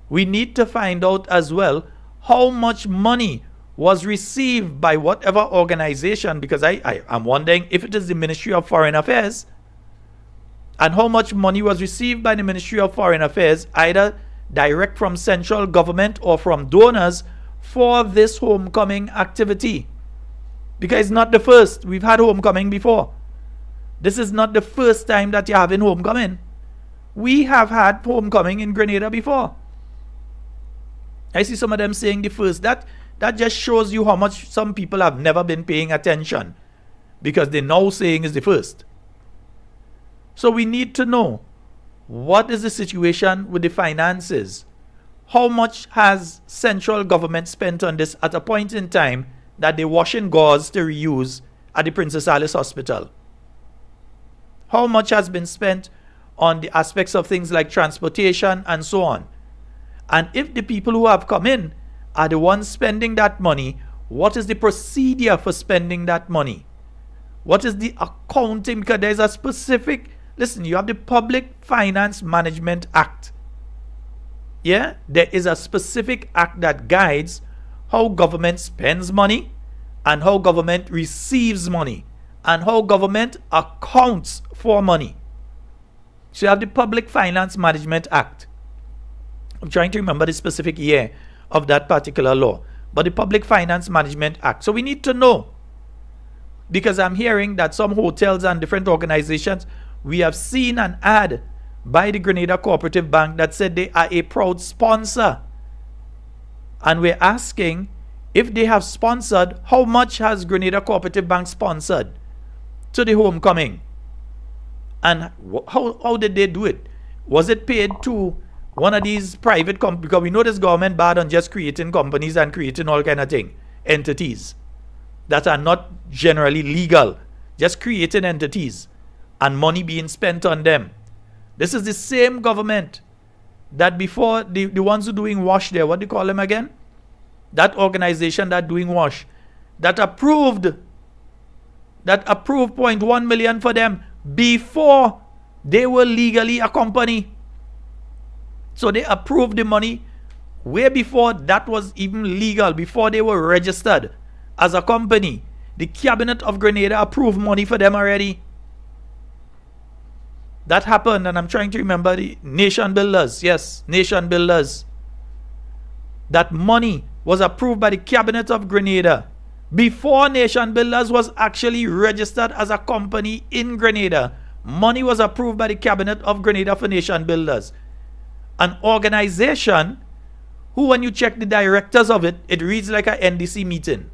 We need to find out as well how much money was received by whatever organization, because I'm wondering if it is the Ministry of Foreign Affairs, and how much money was received by the Ministry of Foreign Affairs, either direct from central government or from donors, for this homecoming activity. Because it's not the first. We've had homecoming before. This is not the first time that you're having homecoming. We have had homecoming in Grenada before. I see some of them saying the first. That just shows you how much some people have never been paying attention, because they're now saying is the first. So we need to know, what is the situation with the finances? How much has central government spent on this at a point in time that they're washing gauze to reuse at the Princess Alice Hospital? How much has been spent on the aspects of things like transportation and so on? And if the people who have come in are the ones spending that money, what is the procedure for spending that money? What is the accounting? Because there's a specific, listen, you have the Public Finance Management Act. Yeah, there is a specific act that guides how government spends money and how government receives money and how government accounts for money. So you have the Public Finance Management Act. I'm trying to remember the specific year of that particular law, but the Public Finance Management Act. So we need to know, because I'm hearing that some hotels and different organizations, we have seen an ad by the Grenada Cooperative Bank that said they are a proud sponsor. And we're asking, if they have sponsored, how much has Grenada Cooperative Bank sponsored to the homecoming? And how did they do it? Was it paid to one of these private companies? Because we know this government bad on just creating companies and creating all kind of thing, entities that are not generally legal, just creating entities and money being spent on them. This is the same government that before the ones who doing WASH there, what do you call them again? That organization that doing WASH, that approved 0.1 million for them before they were legally a company. So they approved the money way before that was even legal, before they were registered as a company. The Cabinet of Grenada approved money for them already. That happened, and I'm trying to remember the Nation Builders. Yes, Nation Builders. That money was approved by the Cabinet of Grenada before Nation Builders was actually registered as a company in Grenada. Money was approved by the Cabinet of Grenada for Nation Builders. An organization who, when you check the directors of it, it reads like a NDC meeting.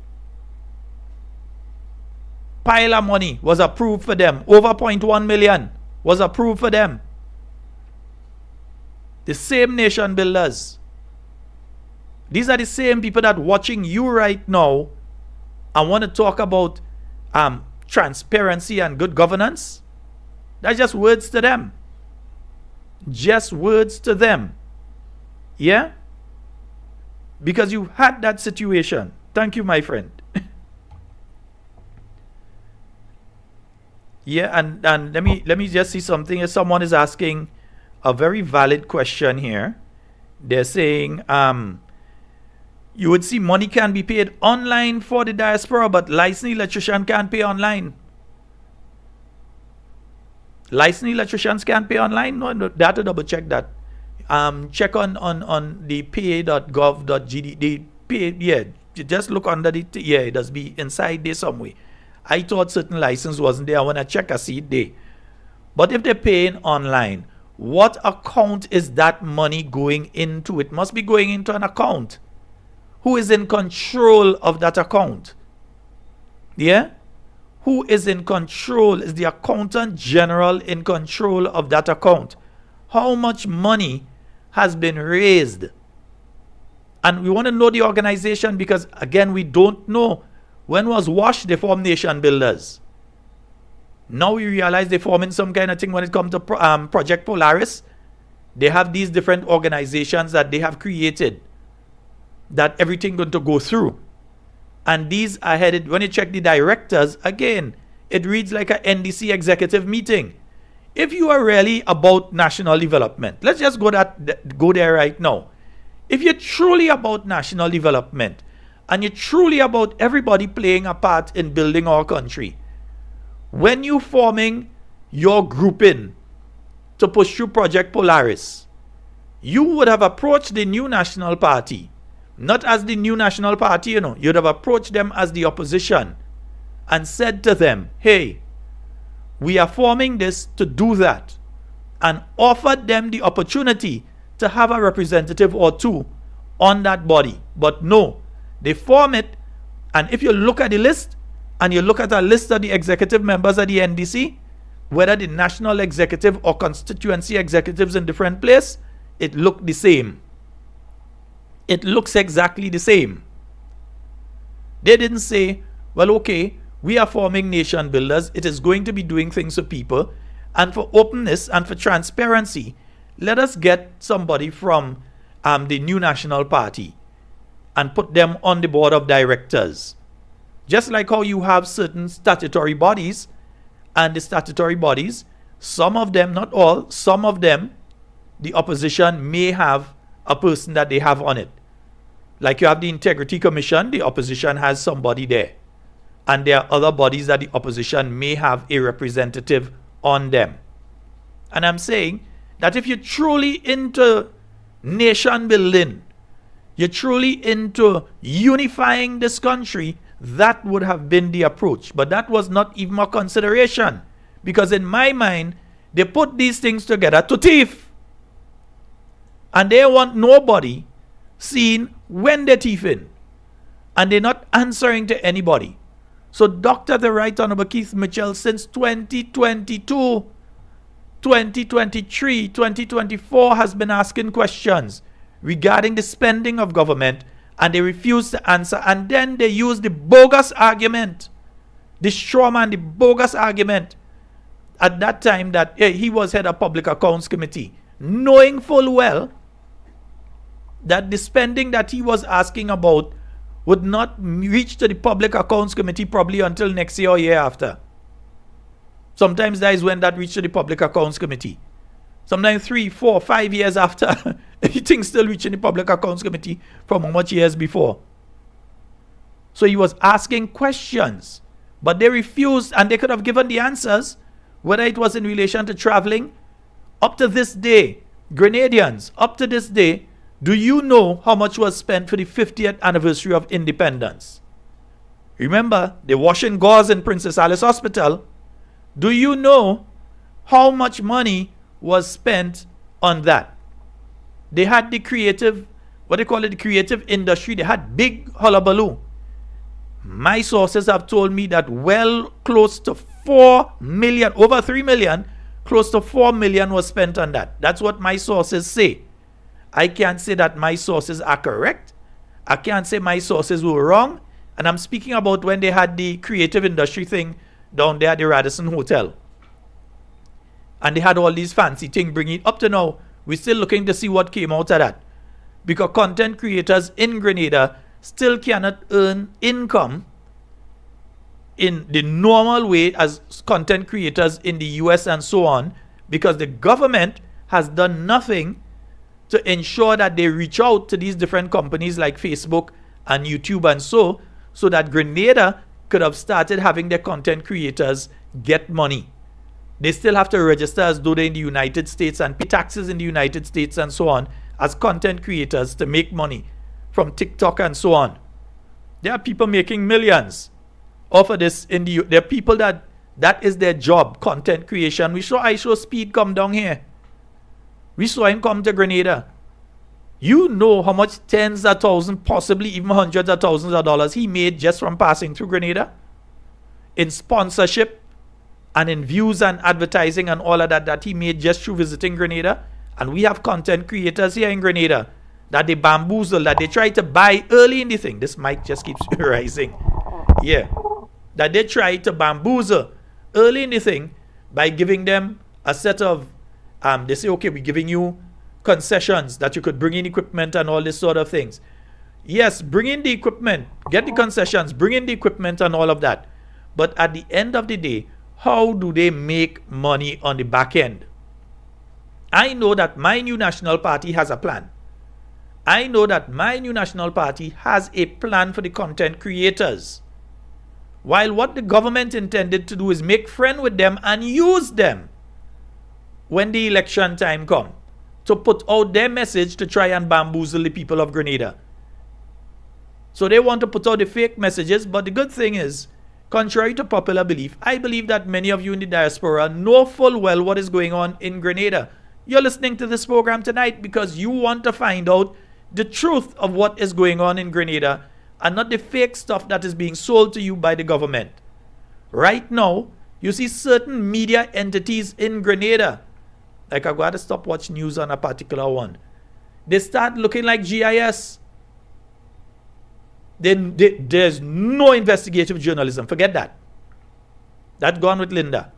Pile of money was approved for them. Over 0.1 million was approved for them. The same Nation Builders. These are the same people that watching you right now and want to talk about transparency and good governance. That's just words to them. Just words to them. Yeah? Because you had that situation. Thank you, my friend. Yeah, and let me just see something. If someone is asking a very valid question here. They're saying you would see money can be paid online for the diaspora, but licensed electrician can't pay online. Licensed electricians can't pay online? No, they have to double check that. Check on the pa.gov.gd. The PA, yeah, just look under the, yeah, it does be inside there somewhere. I thought certain license wasn't there. I want to check, I see it there. But if they're paying online, what account is that money going into? It must be going into an account. Who is in control of that account? Yeah? Who is in control? Is the accountant general in control of that account? How much money has been raised? And we want to know the organization because, again, we don't know. When was WASH, they formed Nation Builders. Now we realize they forming some kind of thing when it comes to Project Polaris. They have these different organizations that they have created that everything going to go through. And these are headed, when you check the directors, again, it reads like an NDC executive meeting. If you are really about national development, let's just go there right now. If you're truly about national development, and you're truly about everybody playing a part in building our country, when you forming your grouping to push through Project Polaris, you would have approached the New National Party, not as the New National Party, you'd have approached them as the opposition and said to them, hey, We are forming this to do that and offer them the opportunity to have a representative or two on that body. But no, they form it, and if you look at the list and you look at a list of the executive members of the NDC, whether the national executive or constituency executives in different places, it looked the same. It looks exactly the same. They didn't say, well, okay, we are forming nation builders. It is going to be doing things for people. And for openness and for transparency, let us get somebody from the new National Party and put them on the board of directors. Just like how you have certain statutory bodies, and the statutory bodies, some of them, not all, some of them, the opposition may have a person that they have on it. Like you have the Integrity Commission, the opposition has somebody there. And there are other bodies that the opposition may have a representative on them. And I'm saying that if you're truly into nation building, you're truly into unifying this country, that would have been the approach. But that was not even a consideration. Because in my mind, they put these things together to thief. And they want nobody seen when they're thieving. And they're not answering to anybody. So Dr. the Right Honorable Keith Mitchell, since 2022, 2023, 2024 has been asking questions regarding the spending of government, and they refuse to answer. And then they use the bogus argument, the straw man, the bogus argument at that time that he was head of Public Accounts Committee, knowing full well that the spending that he was asking about would not reach to the Public Accounts Committee probably until next year or year after. Sometimes that is when that reached to the Public Accounts Committee. Sometimes 3, 4, 5 years after, things still reaching the Public Accounts Committee from how much years before. So he was asking questions, but they refused, and they could have given the answers, whether it was in relation to traveling. Up to this day, Grenadians, up to this day, do you know how much was spent for the 50th anniversary of independence? Remember, the washing gauze in Princess Alice Hospital. Do you know how much money was spent on that? They had the creative, what they call it, the creative industry. They had big hullabaloo. My sources have told me that well close to 4 million, over 3 million, close to 4 million was spent on that. That's what my sources say. I can't say that my sources are correct. I can't say my sources were wrong. And I'm speaking about when they had the creative industry thing down there at the Radisson Hotel. And they had all these fancy things bringing up to now. We're still looking to see what came out of that. Because content creators in Grenada still cannot earn income in the normal way as content creators in the US and so on. Because the government has done nothing to ensure that they reach out to these different companies like Facebook and YouTube and so that Grenada could have started having their content creators get money. They still have to register as though they're in the United States and pay taxes in the United States and so on as content creators to make money from TikTok and so on. There are people making millions off of this. There are people that is their job, content creation. We saw ISO Speed come down here. We saw him come to Grenada. You know how much tens of thousands, possibly even hundreds of thousands of dollars he made just from passing through Grenada in sponsorship and in views and advertising and all of that he made just through visiting Grenada. And we have content creators here in Grenada that they bamboozle, that they try to buy early in the thing. This mic just keeps rising. Yeah. That they try to bamboozle early in the thing by giving them a set of, they say, okay, we're giving you concessions that you could bring in equipment and all this sort of things. Yes, bring in the equipment, get the concessions, bring in the equipment and all of that. But at the end of the day, how do they make money on the back end? I know that my new national party has a plan. I know that my new national party has a plan for the content creators. While what the government intended to do is make friends with them and use them when the election time comes to put out their message to try and bamboozle the people of Grenada. So they want to put out the fake messages, but the good thing is, Contrary to popular belief, I believe that many of you in the diaspora know full well what is going on in Grenada. You're listening to this program tonight because you want to find out the truth of what is going on in Grenada and not the fake stuff that is being sold to you by the government. Right now, you see certain media entities in Grenada, like I've got to stop watch news on a particular one. They start looking like GIS. There's no investigative journalism. Forget that. That's gone with Linda.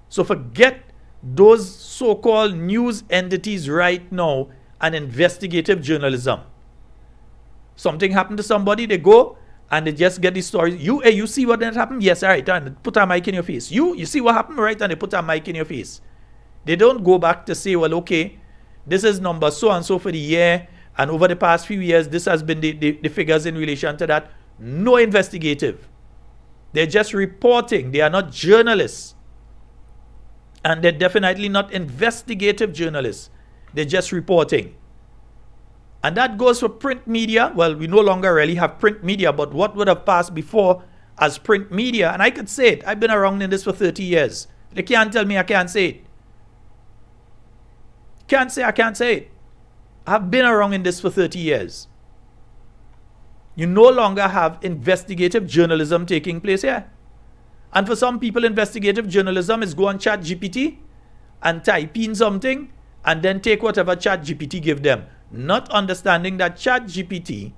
So forget those so-called news entities right now and investigative journalism. Something happened to somebody, they go and they just get the stories. You see what happened? Yes, all right. And put a mic in your face. You see what happened, right? And they put a mic in your face. They don't go back to say, well, okay, this is number so and so for the year, and over the past few years, this has been the figures in relation to that. No investigative. They're just reporting. They are not journalists. And they're definitely not investigative journalists. They're just reporting. And that goes for print media. Well, we no longer really have print media, but what would have passed before as print media, and I could say it, I've been around in this for 30 years. They can't tell me I can't say it. Can't say I can't say it. I've been around in this for 30 years. You no longer have investigative journalism taking place here. And for some people, investigative journalism is go on ChatGPT and type in something and then take whatever ChatGPT give them. Not understanding that ChatGPT,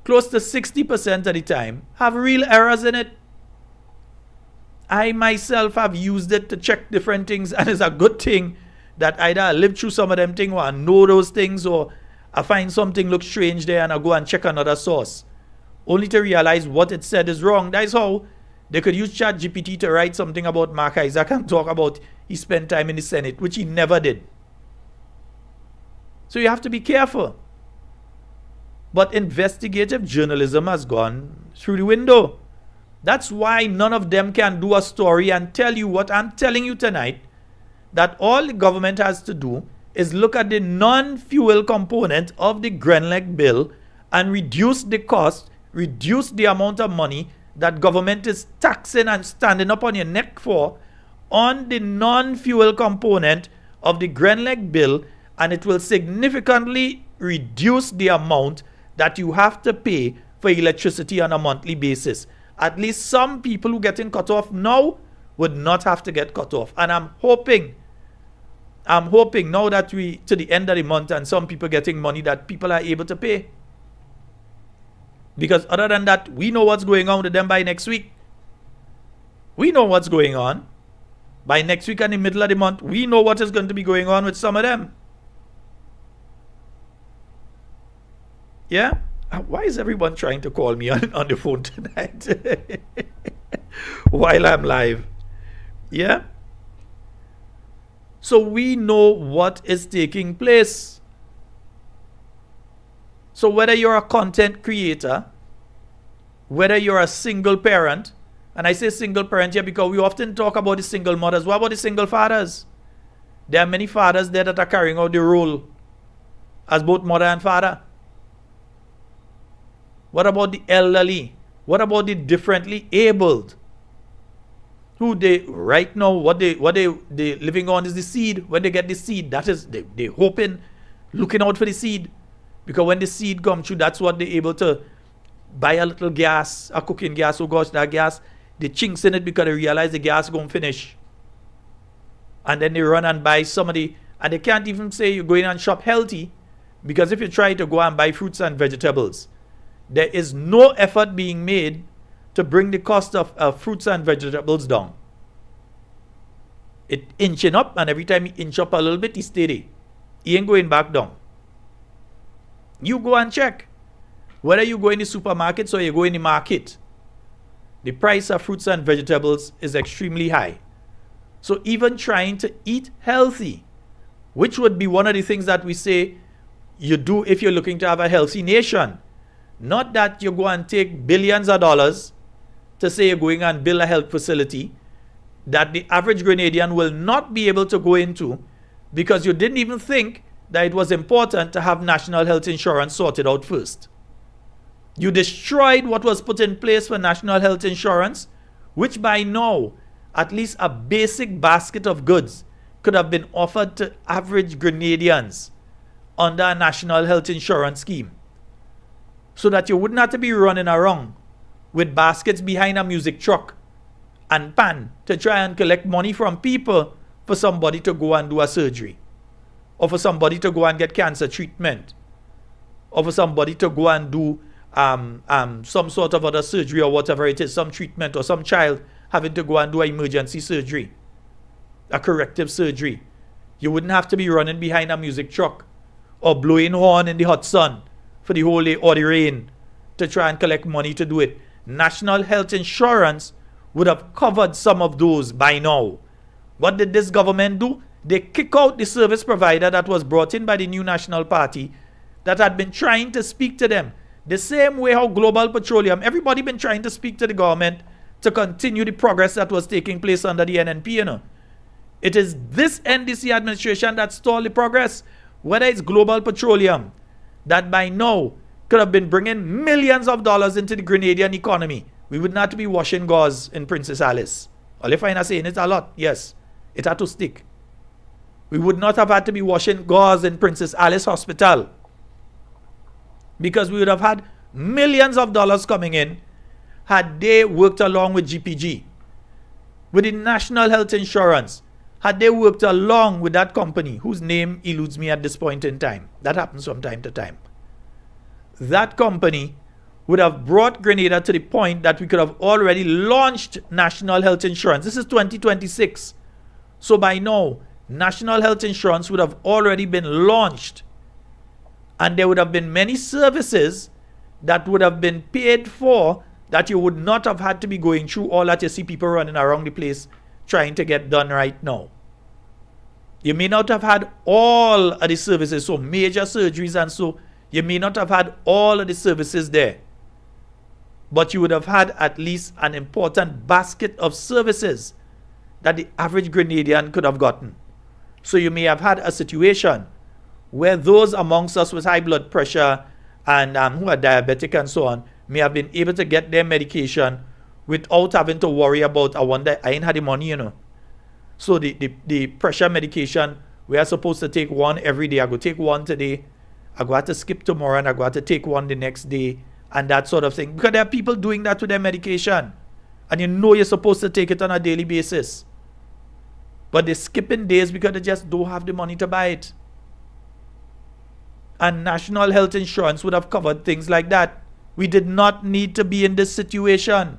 close to 60% of the time, have real errors in it. I myself have used it to check different things, and it's a good thing that either I live through some of them things or I know those things, or I find something looks strange there and I go and check another source, only to realize what it said is wrong. That is how they could use ChatGPT to write something about Mark Isaac and talk about he spent time in the Senate, which he never did. So you have to be careful. But investigative journalism has gone through the window. That's why none of them can do a story and tell you what I'm telling you tonight, that all the government has to do is look at the non-fuel component of the Grenleg bill and reduce the cost, reduce the amount of money that government is taxing and standing up on your neck for on the non-fuel component of the Grenleg bill, and it will significantly reduce the amount that you have to pay for electricity on a monthly basis. At least some people who getting cut off now would not have to get cut off. And I'm hoping now that we to the end of the month and some people getting money, that people are able to pay. Because other than that, we know what's going on with them by next week. We know what's going on. By next week and the middle of the month, we know what is going to be going on with some of them. Yeah? Why is everyone trying to call me on the phone tonight? While I'm live. Yeah? So we know what is taking place. So whether you're a content creator, whether you're a single parent, and I say single parent here because we often talk about the single mothers. What about the single fathers? There are many fathers there that are carrying out the role as both mother and father. What about the elderly? What about the differently abled? Who they right now, what they living on is the seed. When they get the seed, that is they hoping, looking out for the seed. Because when the seed comes through, that's what they're able to buy a little gas, a cooking gas. Oh gosh, that gas, they chinks in it because they realize the gas is going to finish. And then they run and buy somebody, and they can't even say you're going and shop healthy, because if you try to go and buy fruits and vegetables, there is no effort being made to bring the cost of fruits and vegetables down. It inching up, and every time he inch up a little bit, he steady. He ain't going back down. You go and check. Whether you go in the supermarket or you go in the market, the price of fruits and vegetables is extremely high. So even trying to eat healthy, which would be one of the things that we say you do if you're looking to have a healthy nation. Not that you go and take billions of dollars to say you're going and build a health facility that the average Grenadian will not be able to go into because you didn't even think that it was important to have national health insurance sorted out first. You destroyed what was put in place for national health insurance, which by now, at least a basic basket of goods could have been offered to average Grenadians under a national health insurance scheme. So that you wouldn't have to be running around with baskets behind a music truck and pan to try and collect money from people for somebody to go and do a surgery, or for somebody to go and get cancer treatment, or for somebody to go and do some sort of other surgery or whatever it is, some treatment, or some child having to go and do an emergency surgery, a corrective surgery. You wouldn't have to be running behind a music truck or blowing horn in the hot sun for the whole day or the rain to try and collect money to do it. National health insurance would have covered some of those by now. What did this government do? They kick out the service provider that was brought in by the new National Party that had been trying to speak to them. The same way how Global Petroleum, everybody been trying to speak to the government to continue the progress that was taking place under the NNP, you know. It is this NDC administration that stalled the progress, whether it's Global Petroleum, that by now could have been bringing millions of dollars into the Grenadian economy. We would not be washing gauze in Princess Alice. All if I'm saying it a lot, yes, it had to stick. We would not have had to be washing gauze in Princess Alice Hospital, because we would have had millions of dollars coming in had they worked along with GPG, with the National Health Insurance, had they worked along with that company whose name eludes me at this point in time. That happens from time to time. That company would have brought Grenada to the point that we could have already launched national health insurance. This is 2026. So by now, national health insurance would have already been launched. And there would have been many services that would have been paid for that you would not have had to be going through all that you see people running around the place trying to get done right now. You may not have had all of the services, so major surgeries and so, you may not have had all of the services there. But you would have had at least an important basket of services that the average Grenadian could have gotten. So you may have had a situation where those amongst us with high blood pressure and who are diabetic and so on may have been able to get their medication without having to worry about, I wonder, I ain't had the money, you know. So the pressure medication, we are supposed to take one every day. I go take one today, I go have to skip tomorrow, and I go have to take one the next day, and that sort of thing. Because there are people doing that with their medication, and you know you're supposed to take it on a daily basis. But they're skipping days because they just don't have the money to buy it. And national health insurance would have covered things like that. We did not need to be in this situation.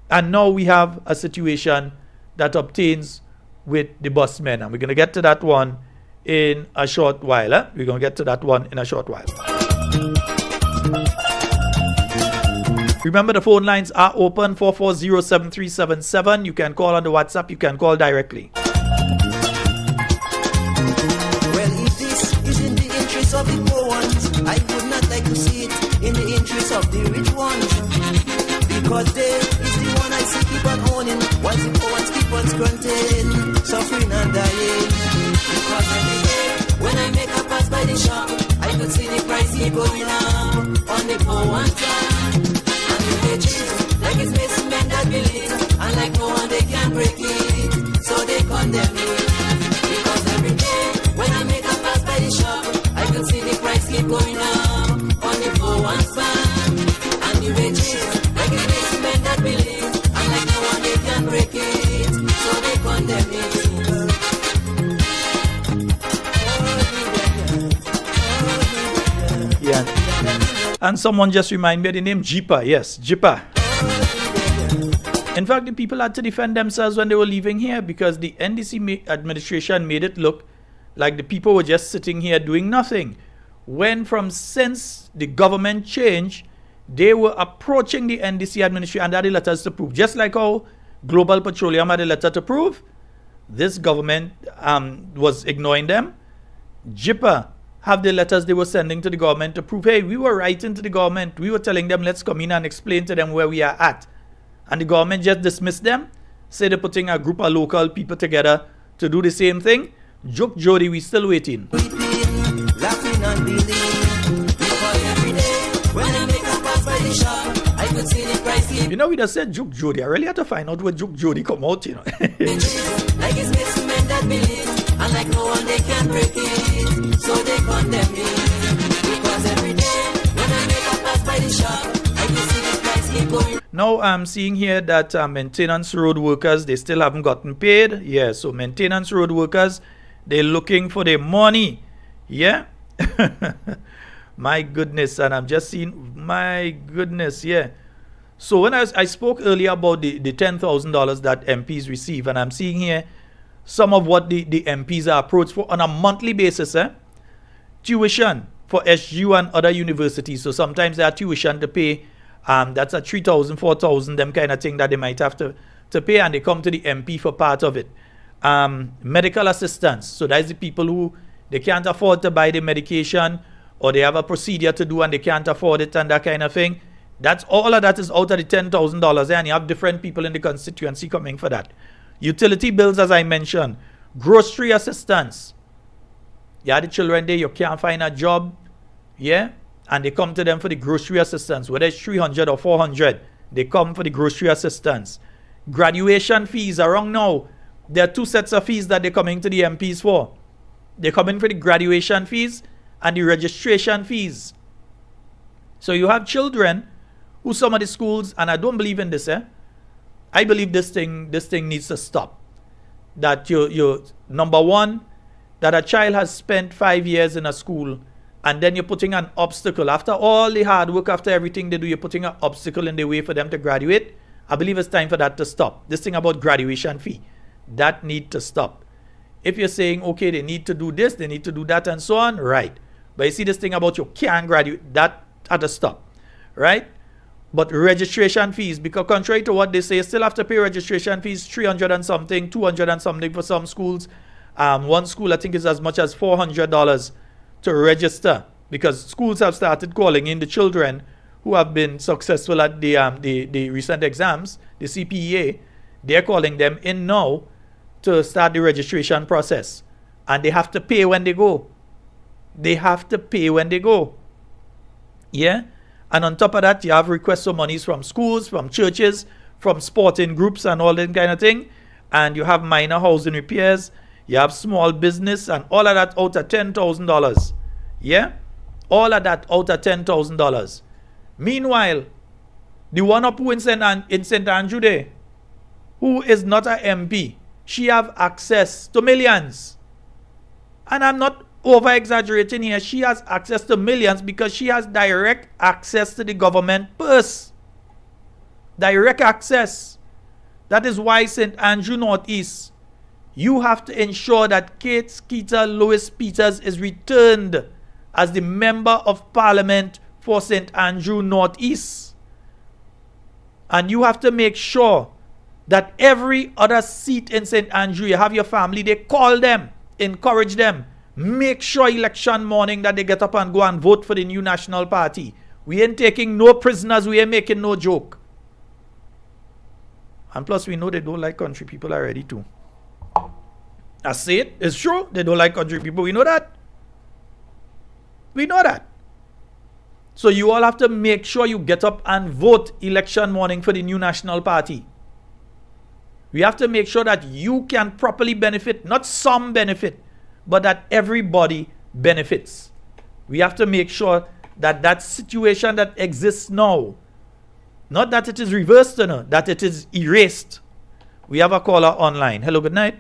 And now we have a situation that obtains with the busmen. And we're going to get to that one in a short while. We're going to get to that one in a short while. Remember, the phone lines are open, 440-7377. You can call on the WhatsApp. You can call directly. Of the poor ones, I would not like to see it in the interest of the rich ones, because they is the one I see keep on owning, while the poor ones keep on grunting, suffering and dying. Because every day when I make a pass by the shop, I could see the price keep going up on the poor ones and the wages, like it's mason men that believe, and like no one they can break it, so they condemn it. Because every day when I make a pass by the shop, I can see the price keep going up on the 415 and the wages, like it makes men that believe, and like no one they can break it, so they condemn it. Yeah. And someone just reminded me of the name Jipa. Yes, Jipa. In fact, the people had to defend themselves when they were leaving here, because the NDC administration made it look like the people were just sitting here doing nothing. When since the government changed, they were approaching the NDC administration and had the letters to prove. Just like how Global Petroleum had a letter to prove, this government was ignoring them. JIPA have the letters they were sending to the government to prove, hey, we were writing to the government. We were telling them, let's come in and explain to them where we are at. And the government just dismissed them, say they're putting a group of local people together to do the same thing. Joke Jody, we still waiting. Laughing and believing, because every day when I make You know, we just said Juke Jody. I really had to find out where Juke Jody come out, you know. Like it's basement that believe, and like no one they can break it, so they condemn me. Because every day when I make a pass by the shop, I can see this price keep going. Now I'm seeing here that maintenance road workers, they still haven't gotten paid. Yeah, so maintenance road workers, they're looking for their money. Yeah. My goodness, and I'm just seeing, my goodness, yeah. So when I spoke earlier about the $10,000 that MPs receive, and I'm seeing here some of what the MPs are approached for on a monthly basis. Tuition for SU and other universities. So sometimes they have tuition to pay. That's a $3,000, $4,000, them kind of thing that they might have to pay, and they come to the MP for part of it. Medical assistance. So that's the people who, they can't afford to buy the medication, or they have a procedure to do and they can't afford it and that kind of thing. That's all of that is out of the $10,000, and you have different people in the constituency coming for that. Utility bills, as I mentioned. Grocery assistance. You have the children there, you can't find a job, yeah, and they come to them for the grocery assistance, whether it's $300 or $400, they come for the grocery assistance. Graduation fees around now, there are two sets of fees that they're coming to the MPs for. They're coming for the graduation fees and the registration fees. So you have children who some of the schools, and I don't believe in this, I believe this thing needs to stop. That you number one, that a child has spent 5 years in a school, and then you're putting an obstacle. After all the hard work, after everything they do, you're putting an obstacle in the way for them to graduate. I believe it's time for that to stop. This thing about graduation fee, that need to stop. If you're saying, okay, they need to do this, they need to do that, and so on, right. But you see this thing about you can't graduate, that had to stop, right? But registration fees, because contrary to what they say, you still have to pay registration fees, $300 and something, $200 and something for some schools. One school, I think, is as much as $400 to register, because schools have started calling in the children who have been successful at the recent exams, the CPEA. They're calling them in now to start the registration process. And they have to pay when they go. They have to pay when they go. Yeah? And on top of that, you have requests for monies from schools, from churches, from sporting groups and all that kind of thing. And you have minor housing repairs. You have small business and all of that out of $10,000. Yeah? All of that out of $10,000. Meanwhile, the one up who in St. Andrew there, who is not an MP, she have access to millions. And I'm not over-exaggerating here. She has access to millions because she has direct access to the government purse. Direct access. That is why St. Andrew Northeast, you have to ensure that Kate Skeeter Lewis Peters is returned as the Member of Parliament for St. Andrew Northeast. And you have to make sure that every other seat in St. Andrew, you have your family, they call them, encourage them, make sure election morning that they get up and go and vote for the new National Party. We ain't taking no prisoners, we ain't making no joke. And plus we know they don't like country people already too. I say it, it's true, they don't like country people, we know that. We know that. So you all have to make sure you get up and vote election morning for the new National Party. We have to make sure that you can properly benefit, not some benefit, but that everybody benefits. We have to make sure that that situation that exists now, not that it is reversed, no, that it is erased. We have a caller online. Hello, good night.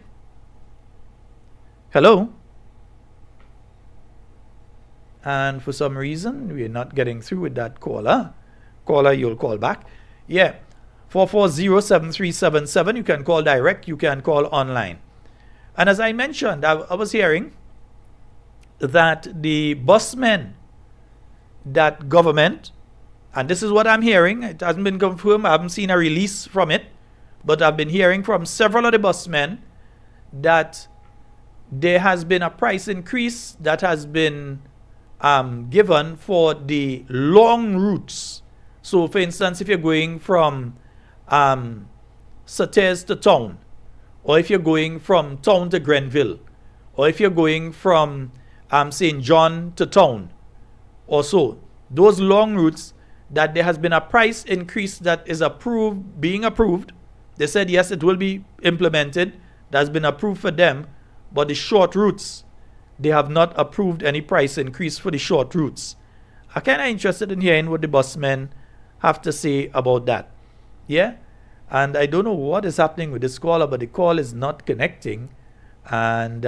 Hello. And for some reason, we're not getting through with that caller. Caller, you'll call back. Yeah. 440-7377. You can call direct. You can call online. And as I mentioned, I was hearing that the busmen, that government, and this is what I'm hearing, it hasn't been confirmed, I haven't seen a release from it, but I've been hearing from several of the busmen that there has been a price increase that has been given for the long routes. So for instance, if you're going from Sates to town, or if you're going from town to Grenville, or if you're going from St. John to town, or so, those long routes, that there has been a price increase that is being approved. They said, yes, it will be implemented. That's been approved for them. But the short routes, they have not approved any price increase for the short routes. I'm kind of interested in hearing what the busmen have to say about that. Yeah? And I don't know what is happening with this caller, but the call is not connecting. And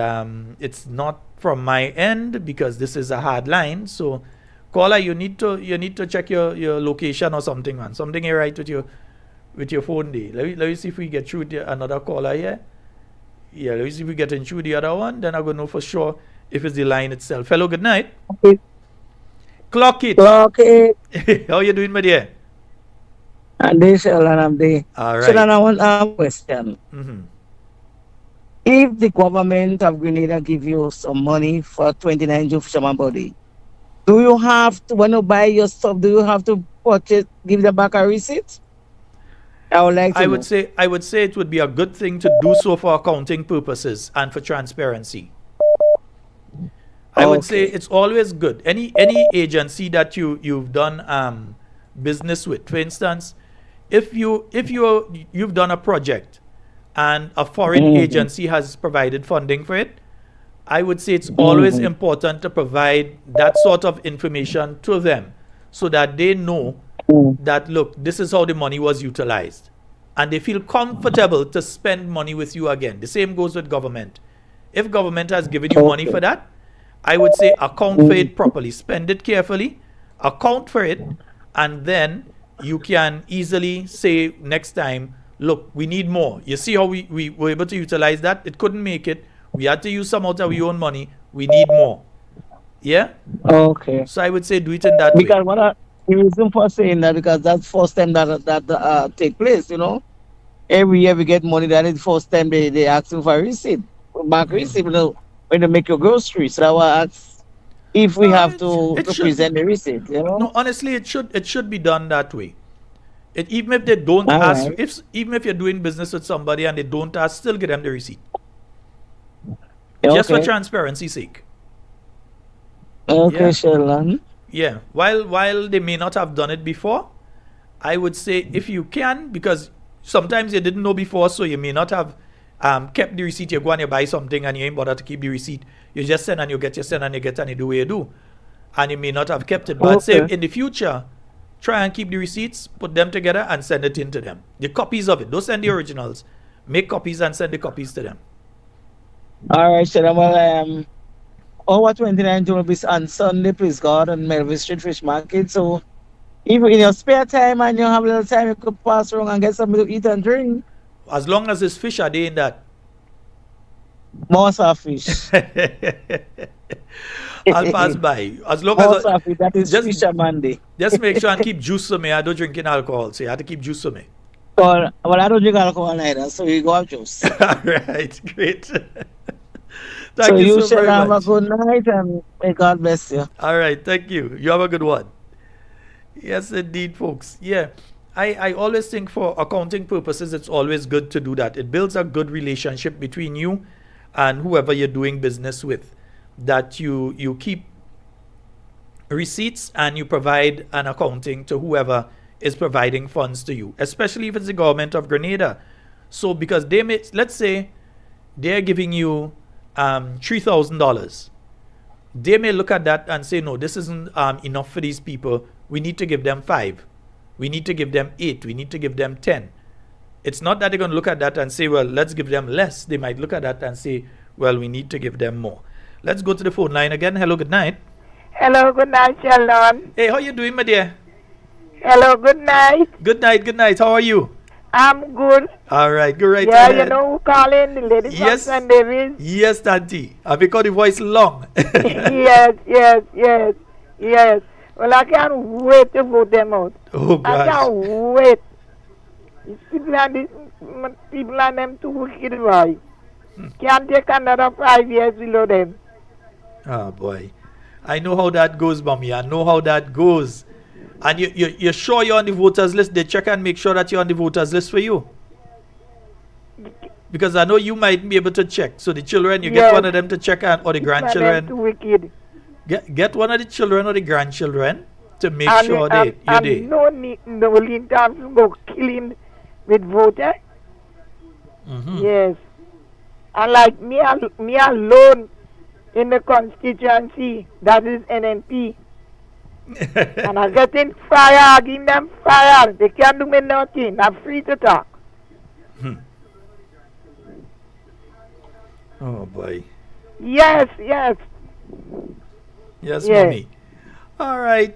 it's not from my end because this is a hard line. So, caller, you need to check your location or something, man. Something here right with your phone there. Let me see if we get through to another caller here. Yeah, let me see if we get in through the other one. Then I'm going to know for sure if it's the line itself. Hello, good night. Okay. Clock it. How you doing, my dear? I'm there, Sheldon, I'm there. All right. Sheldon, I want a question. Mm-hmm. If the government of Grenada give you some money for 29 June Fisherman Body, do you have to, when you buy your stuff, do you have to purchase, give them back a receipt? I would like to know. I would say it would be a good thing to do so for accounting purposes and for transparency. I would say it's always good. Any agency that you've done business with, for instance, if you've done a project and a foreign agency has provided funding for it, I would say it's always important to provide that sort of information to them so that they know that, look, this is how the money was utilized. And they feel comfortable to spend money with you again. The same goes with government. If government has given you money for that, I would say account for it properly. Spend it carefully, account for it, and then you can easily say next time, look, we need more. You see how we were able to utilize that? It couldn't make it. We had to use some out of our own money. We need more. Yeah? Okay. So I would say do it in that way. Because the reason for saying that, because that's first time that take place, you know. Every year we get money, that is the first time they asking for a receipt. Back receipt, you know, when they make your groceries. So I will ask if we have to present the receipt, you know. No, honestly, it should be done that way. Even if they don't ask, even if you're doing business with somebody and they don't ask, still get them the receipt. Just for transparency's sake. Okay, Sheldon. Yeah. While they may not have done it before, I would say if you can, because sometimes you didn't know before, so you may not have kept the receipt. You go and you buy something and you ain't bother to keep the receipt. You just send and you get, you send and you get, and you do what you do. And you may not have kept it. But I'd say in the future, try and keep the receipts, put them together and send it in to them. The copies of it. Don't send the originals. Make copies and send the copies to them. All right, Sheldon. Well, our 29 June will be on Sunday, please God, on Melville Street Fish Market. So if in your spare time and you have a little time, you could pass around and get something to eat and drink. As long as it's fish, are they in that? Most of fish. I'll pass by. As long most as of it, that is Fisherman Day. Just make sure and keep juice for me. I don't drink alcohol, so you have to keep juice for me. Well, I don't drink alcohol either, so you go have juice. All right, great. Thank so you you so shall very have much. a good night and may God bless you. All right, thank you. You have a good one. Yes, indeed, folks. Yeah, I always think for accounting purposes, it's always good to do that. It builds a good relationship between you and whoever you're doing business with, that you keep receipts and you provide an accounting to whoever is providing funds to you, especially if it's the government of Grenada. So because they may, let's say they're giving you $3,000, they may look at that and say, no, this isn't enough for these people. We need to give them 5. We need to give them 8. We need to give them 10. It's not that they're going to look at that and say, well, let's give them less. They might look at that and say, well, we need to give them more. Let's go to the phone line again. Hello, good night. Hello, good night, Sheldon. Hey, how you doing, my dear? Hello, good night. Good night, good night. How are you? I'm good. All right, go right yeah, ahead. You know who calling? The lady from St. Davis? Yes, Auntie. Have you got the voice long? yes. Well, I can't wait to vote them out. Oh, gosh. I can't wait. People and them too wicked, boy. Can't take another 5 years below them. Oh, boy. I know how that goes, Mommy. I know how that goes. And you're sure you're on the voters list? They check and make sure that you're on the voters list for you. Because I know you might be able to check. So the children, you get one of them to check, or the grandchildren. Too wicked. Get one of the children or the grandchildren to make sure you're there. No lead to go killing with voter. Yes. And like me alone in the constituency, that is NNP. And I'm getting fire, giving them fire. They can't do me nothing. I'm free to talk. Oh boy. Yes. Yes, mommy. All right.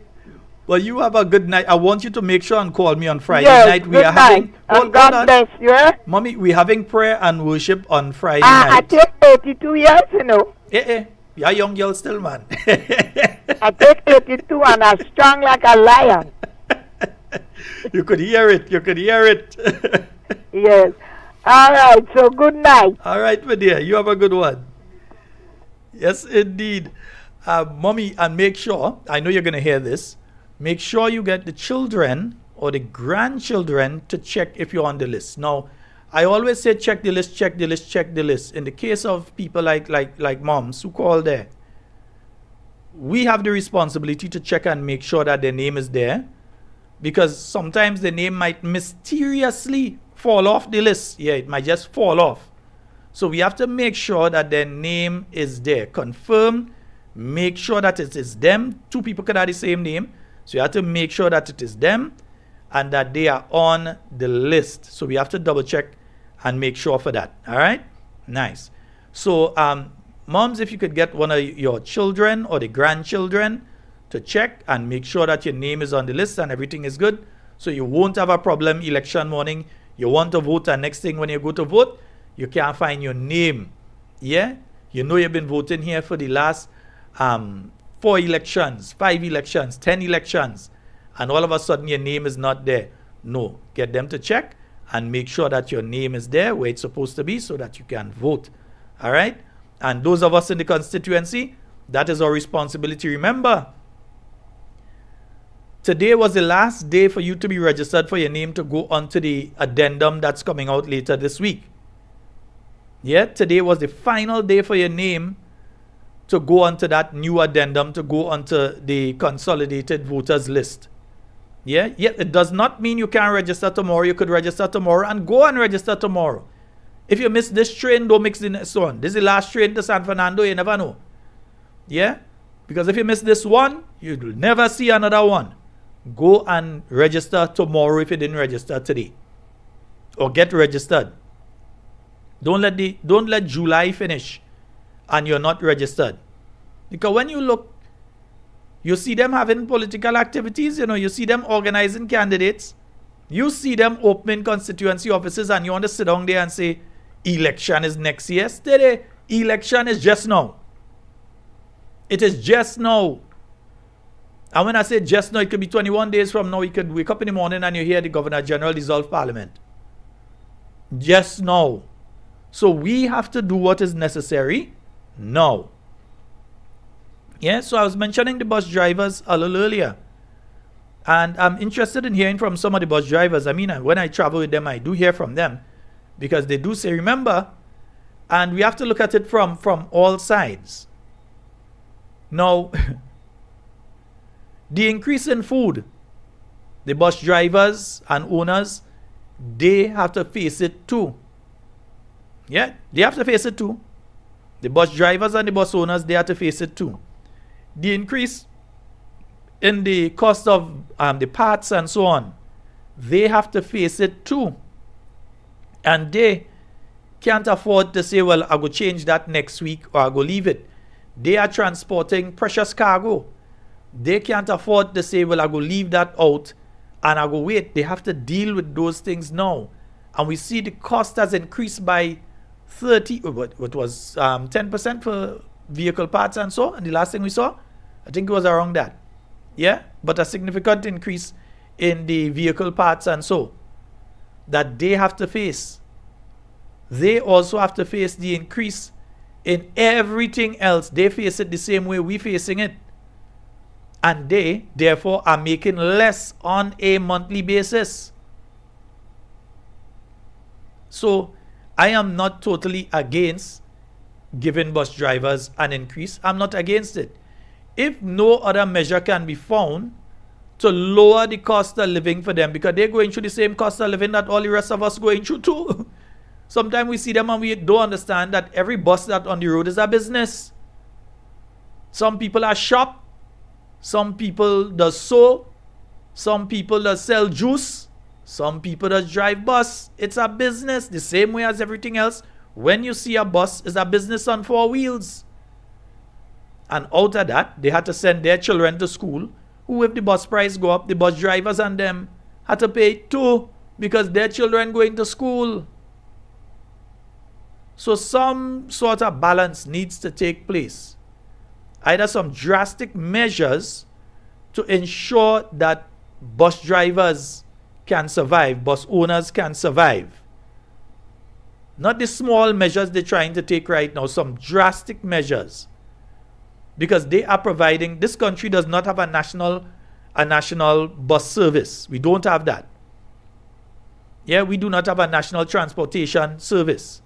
Well, you have a good night. I want you to make sure and call me on Friday night. We are having. God bless you. Mommy, we're having prayer and worship on Friday night. I take 82 years, you know. You're a young girl still, man. I take 82 and I'm strong like a lion. You could hear it. Yes. All right. So good night. All right, my dear. You have a good one. Yes, indeed. Mommy, and make sure, I know you're going to hear this, make sure you get the children or the grandchildren to check if you're on the list. Now, I always say check the list. In the case of people like moms who call there, we have the responsibility to check and make sure that their name is there, because sometimes the name might mysteriously fall off the list. Yeah, it might just fall off. So we have to make sure that their name is there. Confirm, make sure that it is them. Two people could have the same name. So you have to make sure that it is them and that they are on the list. So we have to double check and make sure for that. All right? Nice. So, moms, if you could get one of your children or the grandchildren to check and make sure that your name is on the list and everything is good, so you won't have a problem election morning. You want to vote, and next thing when you go to vote, you can't find your name. Yeah? You know you've been voting here for the last 4 elections, 5 elections, 10 elections, and all of a sudden your name is not there. No. Get them to check and make sure that your name is there where it's supposed to be so that you can vote. All right? And those of us in the constituency, that is our responsibility. Remember, today was the last day for you to be registered for your name to go onto the addendum that's coming out later this week. Yeah, today was the final day for your name to go onto that new addendum, to go onto the consolidated voters list. Yeah, it does not mean you can't register tomorrow. You could register tomorrow and go and register tomorrow. If you miss this train, don't mix the next one. This is the last train to San Fernando, you never know. Yeah, because if you miss this one, you'll never see another one. Go and register tomorrow if you didn't register today. Or get registered. Don't let July finish and you're not registered. Because when you look, you see them having political activities, you see them organizing candidates, you see them opening constituency offices, and you want to sit down there and say, election is next year. Steady, election is just now. It is just now. And when I say just now, it could be 21 days from now. You could wake up in the morning and you hear the Governor General dissolve Parliament. Just now. So we have to do what is necessary now. Yeah, so I was mentioning the bus drivers a little earlier. And I'm interested in hearing from some of the bus drivers. I mean, when I travel with them, I do hear from them. Because they do say, remember, and we have to look at it from all sides. Now, the increase in food, the bus drivers and owners, they have to face it too. Yeah, they have to face it too. The bus drivers and the bus owners, they have to face it too. The increase in the cost of the parts and so on, they have to face it too. And they can't afford to say, well, I go change that next week or I go leave it. They are transporting precious cargo. They can't afford to say, well, I go leave that out and I go wait. They have to deal with those things now. And we see the cost has increased by 10% for vehicle parts and so. And the last thing we saw, I think it was around that. Yeah, but a significant increase in the vehicle parts and so that they have to face. They also have to face the increase in everything else. They face it the same way we're facing it. And they, therefore, are making less on a monthly basis. So, I am not totally against giving bus drivers an increase. I'm not against it. If no other measure can be found to lower the cost of living for them, because they're going through the same cost of living that all the rest of us going through too. Sometimes we see them and we don't understand that every bus that on the road is a business. Some people are shop, some people does sew, some people does sell juice, some people does drive bus. It's a business the same way as everything else. When you see a bus, it's a business on 4 wheels. And out of that, they had to send their children to school, who if the bus price go up, the bus drivers and them had to pay too, because their children going to school. So some sort of balance needs to take place. Either some drastic measures to ensure that bus drivers can survive, bus owners can survive. Not the small measures they're trying to take right now, some drastic measures. Because they are providing, this country does not have a national bus service. We don't have that. Yeah, we do not have a national transportation service.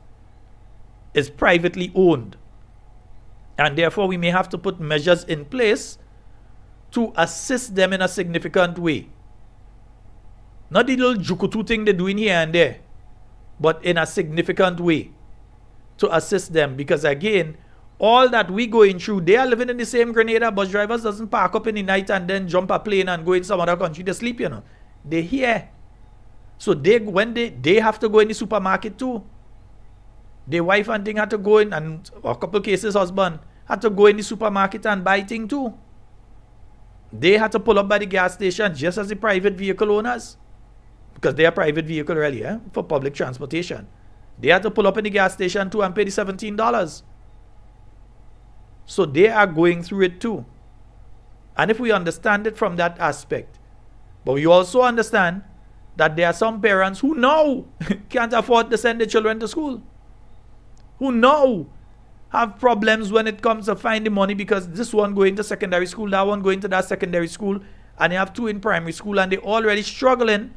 It's privately owned. And therefore, we may have to put measures in place to assist them in a significant way. Not the little jukutu thing they're doing here and there, but in a significant way to assist them. Because again, all that we going through, they are living in the same Grenada. Bus drivers doesn't park up in the night and then jump a plane and go in some other country to sleep, you know. They're here. So when they have to go in the supermarket too. Their wife and thing had to go in, and a couple cases husband had to go in the supermarket and buy thing too. They had to pull up by the gas station just as the private vehicle owners. Because they are private vehicle really, for public transportation. They had to pull up in the gas station too and pay the $17. So they are going through it too. And if we understand it from that aspect, but we also understand that there are some parents who now can't afford to send their children to school. Who now have problems when it comes to finding money, because this one going to secondary school, that one going to that secondary school, and they have 2 in primary school, and they're already struggling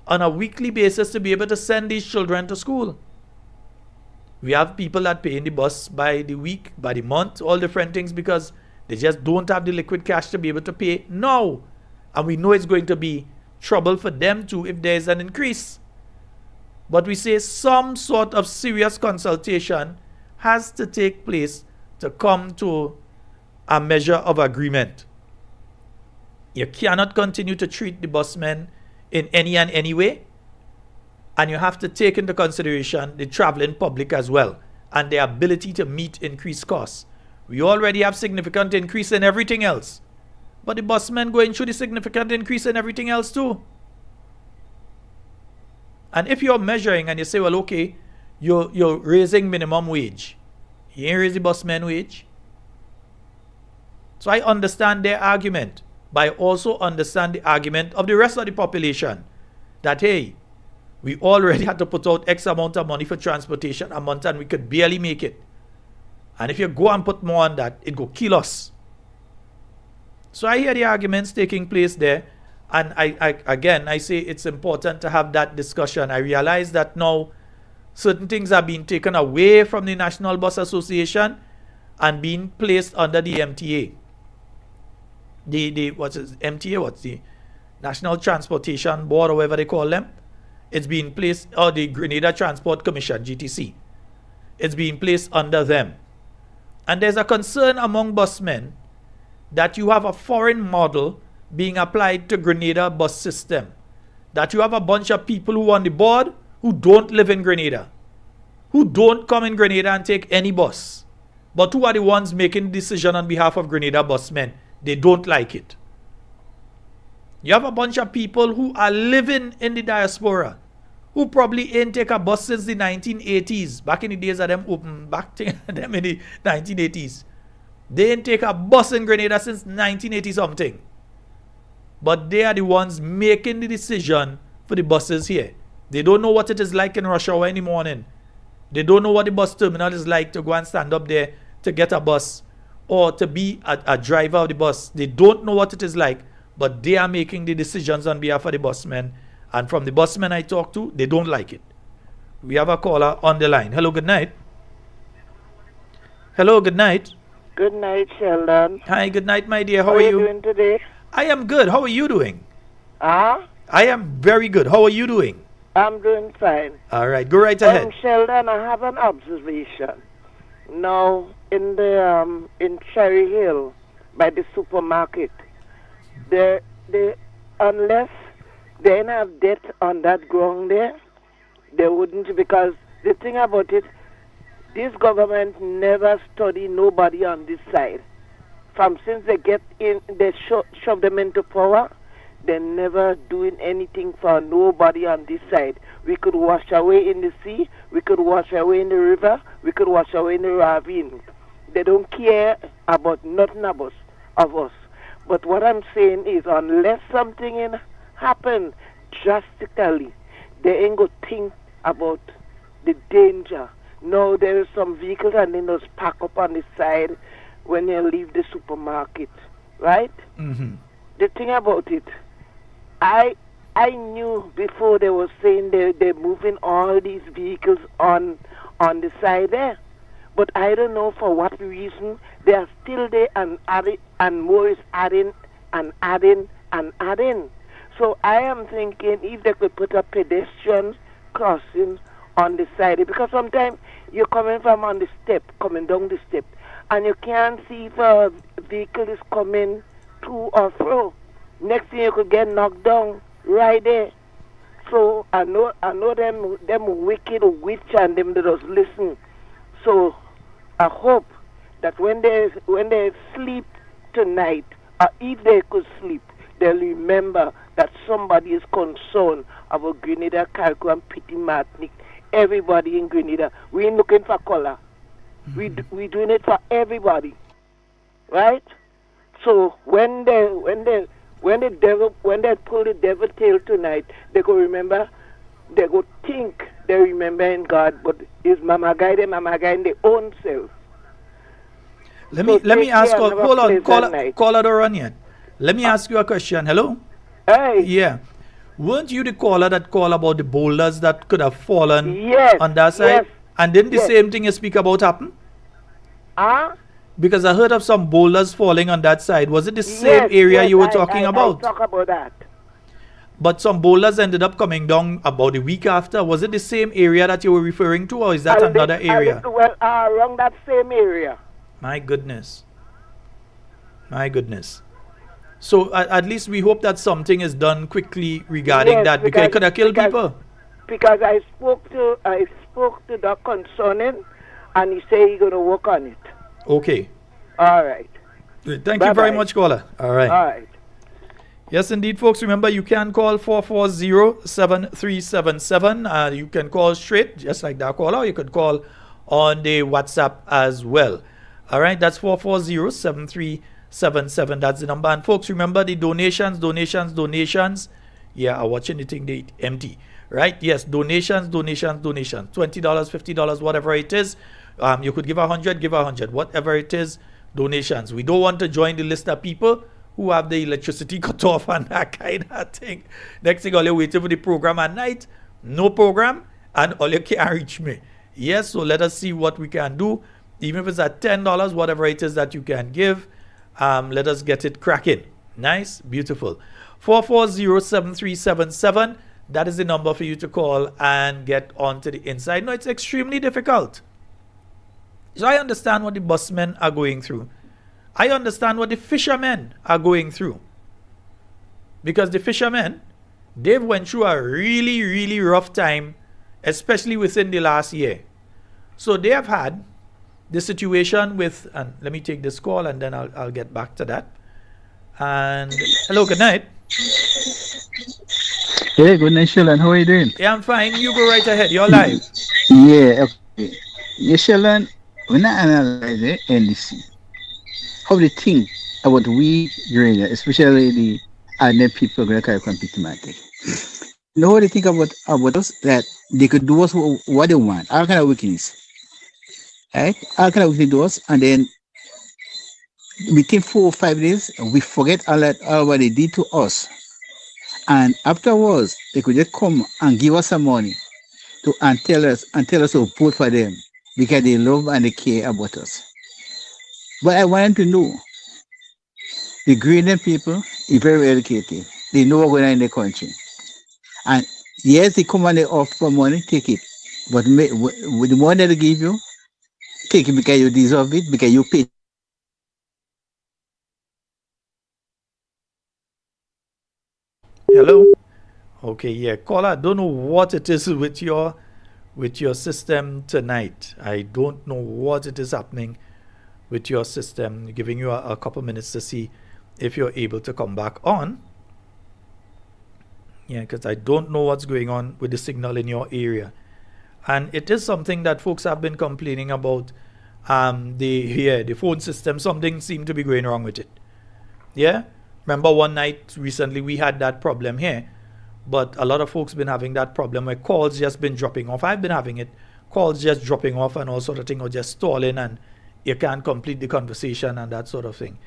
on a weekly basis to be able to send these children to school. We have people that pay in the bus by the week, by the month, all different things, because they just don't have the liquid cash to be able to pay now. And we know it's going to be trouble for them too if there is an increase. But we say some sort of serious consultation has to take place to come to a measure of agreement. You cannot continue to treat the busmen in any way. And you have to take into consideration the traveling public as well and their ability to meet increased costs. We already have significant increase in everything else. But the busmen going through the significant increase in everything else too. And if you're measuring and you say, well, okay, you're raising minimum wage. You ain't raise the busman wage. So I understand their argument, but I also understand the argument of the rest of the population that, hey, we already had to put out X amount of money for transportation a month and we could barely make it. And if you go and put more on that, it go kill us. So I hear the arguments taking place there. And I say it's important to have that discussion. I realize that now certain things are being taken away from the National Bus Association and being placed under the MTA. What's the National Transportation Board or whatever they call them. It's being placed, or the Grenada Transport Commission, GTC. It's being placed under them. And there's a concern among busmen that you have a foreign model being applied to Grenada bus system. That you have a bunch of people who are on the board who don't live in Grenada, who don't come in Grenada and take any bus, but who are the ones making the decision on behalf of Grenada busmen. They don't like it. You have a bunch of people who are living in the diaspora, who probably ain't take a bus since the 1980s, back in the days of them open, back to them in the 1980s. They ain't take a bus in Grenada since 1980 something. But they are the ones making the decision for the buses here. They don't know what it is like in rush hour in the morning. They don't know what the bus terminal is like to go and stand up there to get a bus or to be a driver of the bus. They don't know what it is like, but they are making the decisions on behalf of the busmen. And from the busmen I talk to, they don't like it. We have a caller on the line. Hello, good night. Hello, good night. Good night, Sheldon. Hi, good night, my dear. How are you doing today? I am good. How are you doing? Huh? I am very good. How are you doing? I'm doing fine. All right, go right ahead. Sheldon, I have an observation. Now, in the in Cherry Hill, by the supermarket, unless they didn't have debt on that ground there, they wouldn't, because the thing about it, this government never study nobody on this side. From since they get in, they shove them into power, they're never doing anything for nobody on this side. We could wash away in the sea, we could wash away in the river, we could wash away in the ravine. They don't care about nothing of us. But what I'm saying is, unless something happen drastically, they ain't gonna think about the danger. No, there is some vehicles and they just park up on the side when you leave the supermarket, right? Mm-hmm. The thing about it, I knew before they were saying they're moving all these vehicles on the side there. But I don't know for what reason they are still there and adding, and more is adding and adding and adding. So I am thinking if they could put a pedestrian crossing on the side, because sometimes you're coming from on the step, coming down the step, and you can't see if a vehicle is coming to or fro. Next thing you could get knocked down right there. So I know them wicked witch and them that just listen. So I hope that when they sleep tonight, or if they could sleep, they'll remember that somebody is concerned about Grenada, Carriacou, and Petit Martinique. Everybody in Grenada. We ain't looking for color. Mm-hmm. We doing it for everybody, right? So when they pull the devil tail tonight, they go remember. They go think they remember in God, but is Mama Guy in their own self. Let me ask. Hold on, caller don't run yet. Let me ask you a question. Hello. Hey. Yeah. Weren't you the caller that called about the boulders that could have fallen on that side? Yes. And didn't the same thing you speak about happen? Because I heard of some boulders falling on that side. Was it the same area you were talking about? I talk about that. But some boulders ended up coming down about a week after. Was it the same area that you were referring to, or is that another area? Around that same area. My goodness. My goodness. So at least we hope that something is done quickly regarding that, because it could have killed people. Because I spoke to the concerning, and he said he's going to work on it. Okay. All right. Thank you very much, caller. All right. All right. Yes, indeed, folks. Remember, you can call 440-7377. You can call straight, just like that caller. You could call on the WhatsApp as well. All right, that's 440-7377. That's the number. And folks, remember the donations. Yeah, I'm watching the thing, they empty. Right? Yes, donations. $20, $50, whatever it is. You could give 100, give 100. Whatever it is, donations. We don't want to join the list of people who have the electricity cut off and that kind of thing. Next thing, all you're waiting for the program at night, no program, and all you can't reach me. Yes, so let us see what we can do. Even if it's at $10, whatever it is that you can give, let us get it cracking. Nice, beautiful. 440-7377. That is the number for you to call and get onto the inside. No, it's extremely difficult. So I understand what the busmen are going through. I understand what the fishermen are going through. Because the fishermen, they've went through a really, really rough time, especially within the last year. So they have had the situation with, and let me take this call and then I'll get back to that. And hello, good night. Hey, good night, Sheldon. How are you doing? Yeah, I'm fine. You go right ahead. You're live. Yeah, okay. Yeah, Sheldon, when I analyze the NDC, how they think about we Grenada, especially the ordinary people going to compete in Martinique. You know what they think about us? That they could do us what they want. All kind of wickedness. Right? All kind of wickedness do us, and then within 4 or 5 days, we forget all what they did to us. And afterwards, they could just come and give us some money and tell us to vote for them because they love and they care about us. But I want to know, The Greenland people are very educated. They know what's going on in the country. And yes, they come and they offer money, take it. But with the money they give you, take it because you deserve it, because you pay. Hello? Okay, yeah. Caller, I don't know what it is with your system tonight. I don't know what it is happening with your system. Giving you a couple minutes to see if you're able to come back on. Yeah, because I don't know what's going on with the signal in your area. And it is something that folks have been complaining about. The phone system, something seemed to be going wrong with it. Yeah? Remember one night recently we had that problem here. But a lot of folks been having that problem where calls just been dropping off. I've been having it. Calls just dropping off and all sort of thing, or just stalling and you can't complete the conversation and that sort of thing.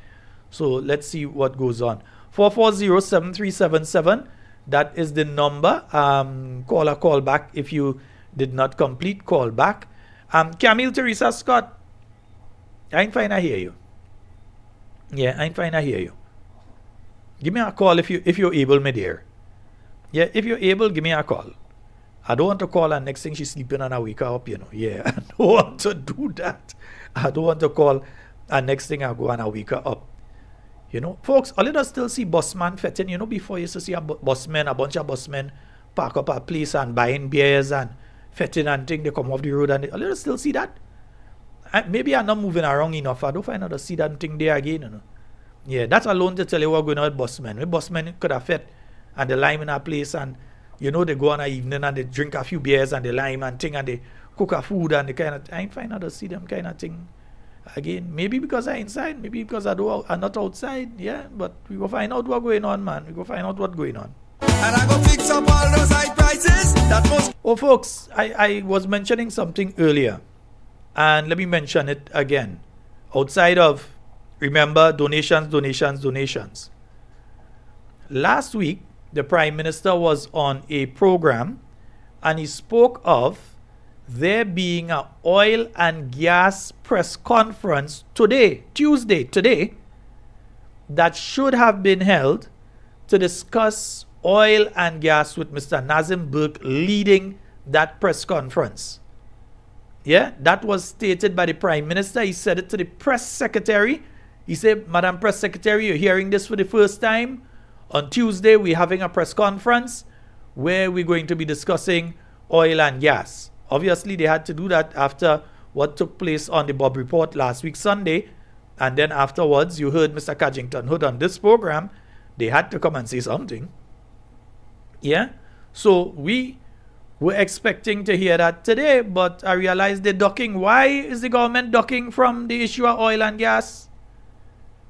So let's see what goes on. 440-7377. That is the number. Call back if you did not complete. Call back. Camille Teresa Scott. I ain't fine. I hear you. Yeah, I ain't fine. I hear you. Give me a call if you're able, my dear. Yeah, if you're able, give me a call. I don't want to call and next thing she's sleeping and I wake her up, Yeah, I don't want to do that. I don't want to call and next thing I go and I wake her up. Folks, all of us still see busman fetting. Before you used to see a bunch of busmen park up a place and buying beers and fetting and thing. They come off the road and all of us still see that. Maybe I'm not moving around enough. I don't find out to see that thing there again, Yeah, that's alone to tell you what's going on with busmen. Busmen could have fet and they lime in a place and they go on an evening and they drink a few beers and they lime and thing and they cook a food and they kind of, I ain't find out to see them kind of thing again. Maybe because I'm inside, maybe because I'm not outside, yeah, but we go find out what's going on, man. We go find out what's going on. And I go fix up all those high prices that must... Oh, folks, I was mentioning something earlier and let me mention it again. Outside of, remember, donations. Last week, the Prime Minister was on a program and he spoke of there being an oil and gas press conference today, that should have been held to discuss oil and gas with Mr. Nazim Burke leading that press conference. Yeah, that was stated by the Prime Minister. He said it to the press secretary. He said, Madam Press Secretary, you're hearing this for the first time. On Tuesday, we're having a press conference where we're going to be discussing oil and gas. Obviously, they had to do that after what took place on the Bob Report last week, Sunday. And then afterwards, you heard Mr. Cadgington Hood on this program. They had to come and say something. Yeah? So we were expecting to hear that today, but I realized they're ducking. Why is the government ducking from the issue of oil and gas?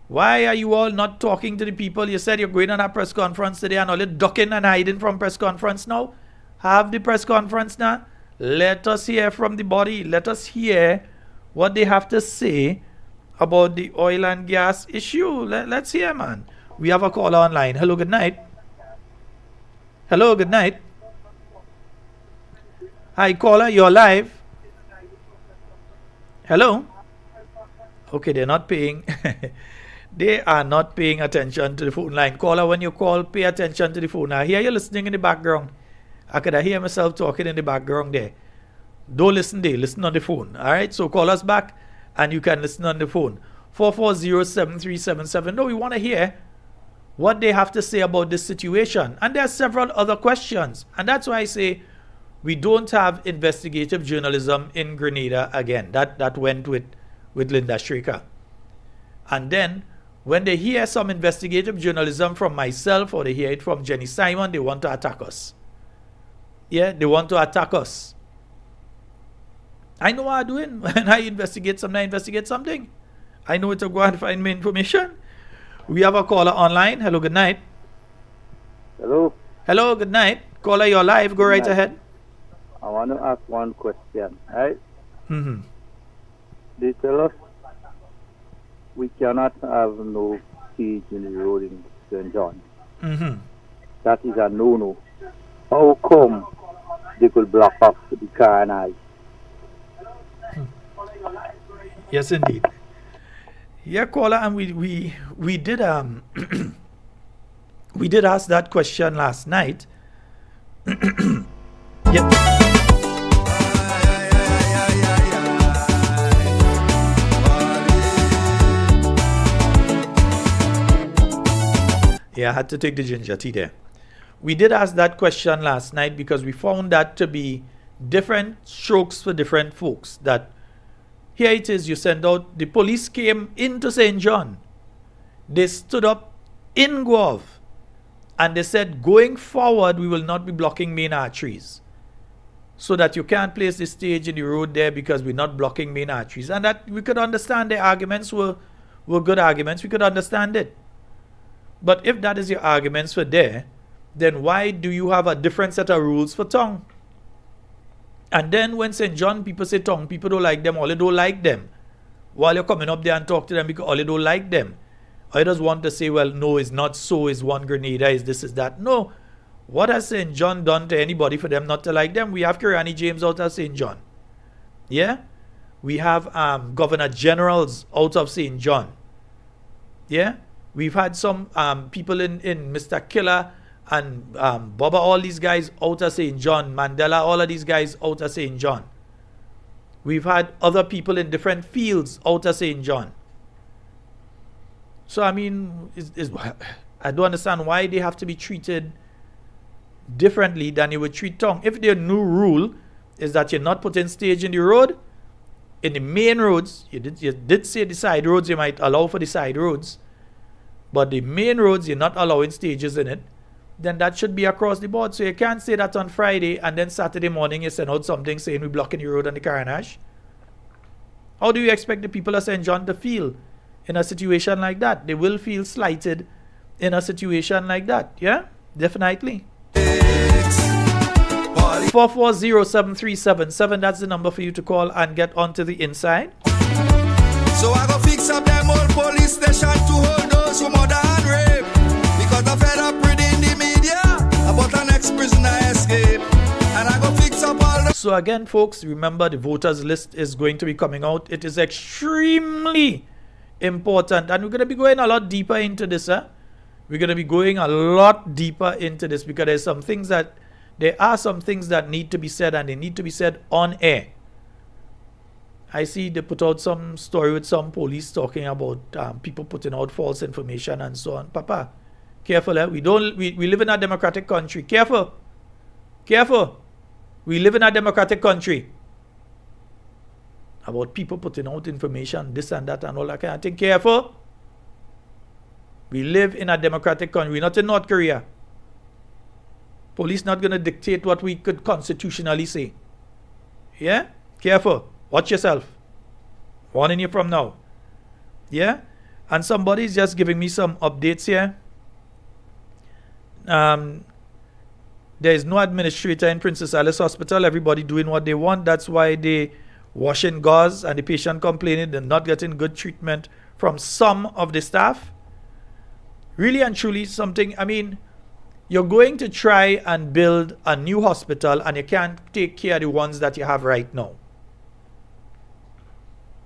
Why are you all not talking to the people? You said you're going on a press conference today and all you're ducking and hiding from press conference now. Have the press conference now. Let us hear from the body. Let us hear what they have to say about the oil and gas issue. Let's hear, man. We have a caller online. Hello, good night. Hello, good night. Hi, caller, you're live. Hello. Okay, they're not paying. They are not paying attention to the phone line. Caller, when you call, pay attention to the phone. I hear you listening in the background. I could hear myself talking in the background there. Don't listen there. Listen on the phone. All right? So call us back and you can listen on the phone. 440-7377. No, we want to hear what they have to say about this situation. And there are several other questions. And that's why I say we don't have investigative journalism in Grenada again. That went with Linda Straker. And then when they hear some investigative journalism from myself or they hear it from Jenny Simon, they want to attack us. Yeah, they want to attack us. I know what I'm doing. When I investigate something, I know where to go and find my information. We have a caller online. Hello, good night. Hello. Hello, good night. Caller, you're live. Go right ahead. I want to ask one question, right? Mm-hmm. They tell us we cannot have no cage in the road in St. John. Mm-hmm. That is a no-no. How come they could block off the car and I? Yes, indeed. Yeah, caller, and we did we did ask that question last night. Yep. Yeah, I had to take the ginger tea there. We did ask that question last night because we found that to be different strokes for different folks. That here it is, you send out, the police came into St. John. They stood up in Guelph and they said, going forward, we will not be blocking main arteries. So that you can't place the stage in the road there because we're not blocking main arteries. And that we could understand their arguments were good arguments. We could understand it. But if that is your arguments for there, then why do you have a different set of rules for tongue? And then when St. John people say tongue, people don't like them, or they don't like them. While you're coming up there and talk to them because all they don't like them. Or you just want to say, well, no, it's not so, it's one Grenada, is this, is that. No. What has St. John done to anybody for them not to like them? We have Kirani James out of St. John. Yeah? We have Governor Generals out of St. John. Yeah? We've had some people in Mr. Killer and Baba, all these guys out of St. John. Mandela, all of these guys out of St. John. We've had other people in different fields out of St. John. So, I mean, I don't understand why they have to be treated differently than you would treat tongue. If their new rule is that you're not putting stage in the road, in the main roads, you did say the side roads, you might allow for the side roads, but the main roads, you're not allowing stages in it, then that should be across the board. So you can't say that on Friday and then Saturday morning you send out something saying we're blocking the road on the Carnash. How do you expect the people of St. John to feel in a situation like that? They will feel slighted in a situation like that. Yeah, definitely. 4407377. That's the number for you to call and get onto the inside. So I go fix up them old police station to hold those who murder and rape. Because I fed up reading the media about an ex-prisoner escape. And I go fix up all the... So again, folks, remember the voters list is going to be coming out. It is extremely important. And we're going to be going a lot deeper into this. We're going to be going a lot deeper into this because there are some things that need to be said, and they need to be said on air. I see they put out some story with some police talking about people putting out false information and so on. Papa, careful, we live in a democratic country. Careful. We live in a democratic country. About people putting out information, this and that and all that kind of thing. Careful. We live in a democratic country. We're not in North Korea. Police not going to dictate what we could constitutionally say. Yeah? Careful. Watch yourself. Warning you from now. Yeah? And somebody's just giving me some updates here. There is no administrator in Princess Alice Hospital. Everybody doing what they want. That's why they washing gauze and the patient complaining they're not getting good treatment from some of the staff. Really and truly something, I mean, you're going to try and build a new hospital and you can't take care of the ones that you have right now.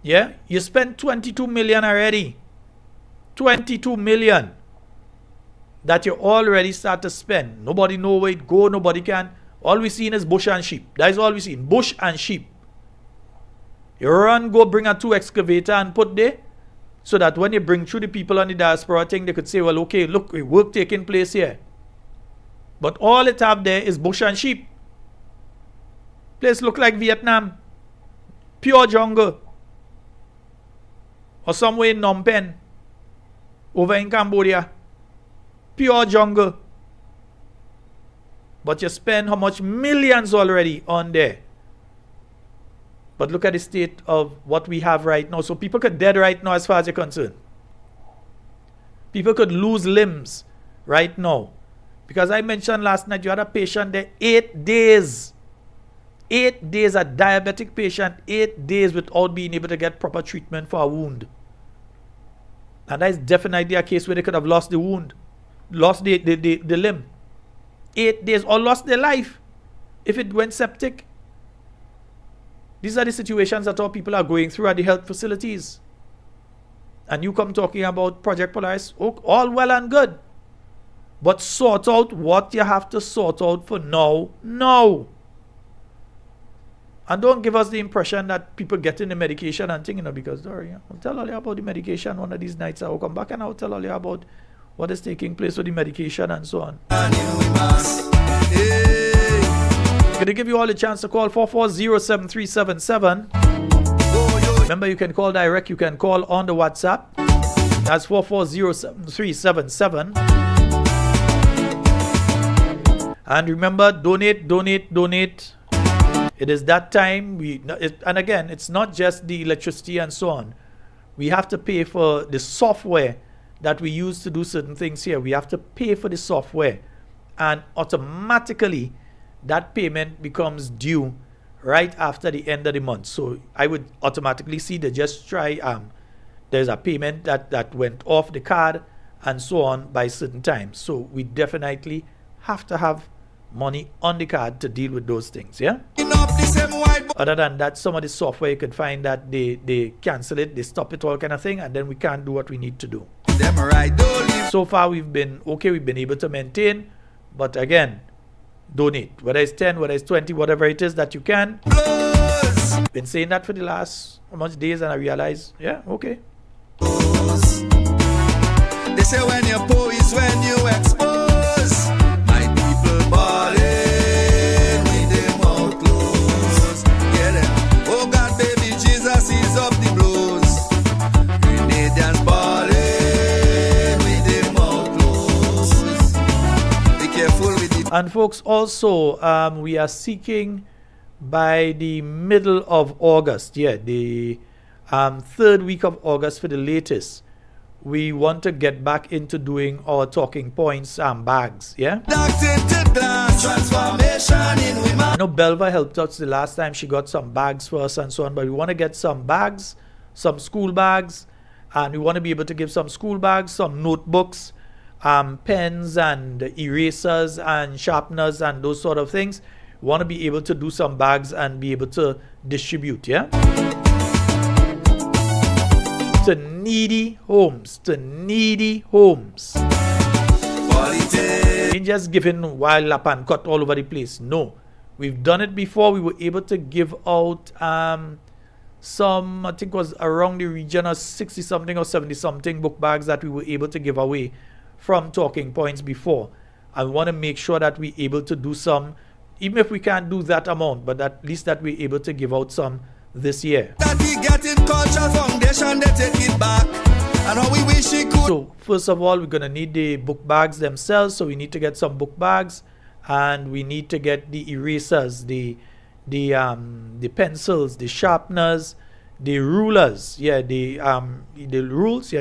Yeah? You spent 22 million already. 22 million that you already start to spend. Nobody know where it go, nobody can. All we seen is bush and sheep. That is all we seen. Bush and sheep. You run, go bring a 2 excavator and put there so that when you bring through the people on the diaspora thing, they could say, well, okay, look, work taking place here. But all it have there is bush and sheep. Place look like Vietnam. Pure jungle. Or somewhere in Phnom Penh. Over in Cambodia. Pure jungle. But you spend how much? Millions already on there. But look at the state of what we have right now. So people could dead right now as far as you're concerned. People could lose limbs right now. Because I mentioned last night, you had a patient there 8 days. 8 days, a diabetic patient, 8 days without being able to get proper treatment for a wound. And that is definitely a case where they could have lost the wound. Lost the limb. 8 days, or lost their life if it went septic. These are the situations that all people are going through at the health facilities. and you come talking about Project Polaris, all well and good. But sort out what you have to sort out for now. And don't give us the impression that people getting the medication and thing, because I'll tell all you about the medication one of these nights. I'll come back and I'll tell all you about what is taking place with the medication and so on. I'm going to give you all a chance to call 440-7377. Remember, you can call direct, you can call on the WhatsApp. That's 440-7377. And remember, donate. It is that time. And again, it's not just the electricity and so on. We have to pay for the software that we use to do certain things here. We have to pay for the software. And automatically, that payment becomes due right after the end of the month. So I would automatically see they just try, there's a payment that went off the card and so on by certain times. So we definitely have to have money on the card to deal with those things, yeah? Other than that, some of the software you could find that they cancel it, they stop it, all kind of thing, and then we can't do what we need to do. So far we've been okay, we've been able to maintain, but again, donate. Whether it's 10, whether it's 20, whatever it is that you can. Been saying that for the last how much days, and I realize, yeah, okay. They say when you're poor is when you expose. My people balling with them mouth closed. Get them. Oh God, baby, Jesus is up the blues. Grenadians balling with them mouth closed. Be careful with it. And folks, also, we are seeking by the middle of August, the third week of August for the latest. We want to get back into doing our talking points bags, yeah? I know Belva helped us the last time. She got some bags for us and so on, but we want to get some bags, some school bags, and we want to be able to give some school bags, some notebooks, pens and erasers and sharpeners and those sort of things. We want to be able to do some bags and be able to distribute, yeah? To needy homes. Ain't just giving wild lap and cut all over the place. No. We've done it before. We were able to give out some, I think it was around the region of 60 something or 70 something book bags that we were able to give away from Talking Points before. I want to make sure that we're able to do some, even if we can't do that amount, but at least that we're able to give out some this year. That we get in culture foundation, they take it back. And how we wish it could. So first of all, we're gonna need the book bags themselves. So we need to get some book bags, and we need to get the erasers, the pencils, the sharpeners, the rulers, the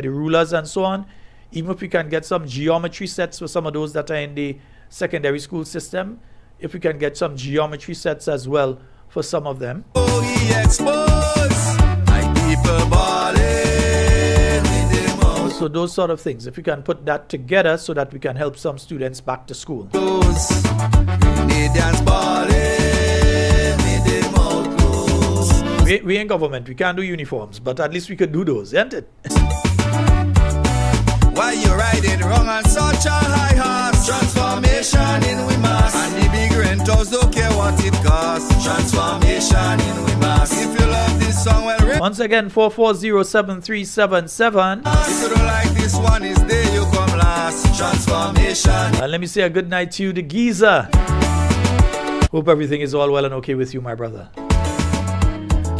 rulers and so on. Even if we can get some geometry sets for some of those that are in the secondary school system, if we can get some geometry sets as well for some of them. Oh, he exposed my people balling with them out. So those sort of things, if we can put that together so that we can help some students back to school. Grenadians balling with them out close. We ain't government, we can't do uniforms, but at least we could do those, ain't it? Why you riding wrong on such a high horse? Transformation in we mass. And the big rentals don't care what it costs. Transformation in we mass. If you love this song, well, once again, 440-7377. If you don't like this one, is there you come last. Transformation. And let me say a good night to you, the geezer. Hope everything is all well and okay with you, my brother.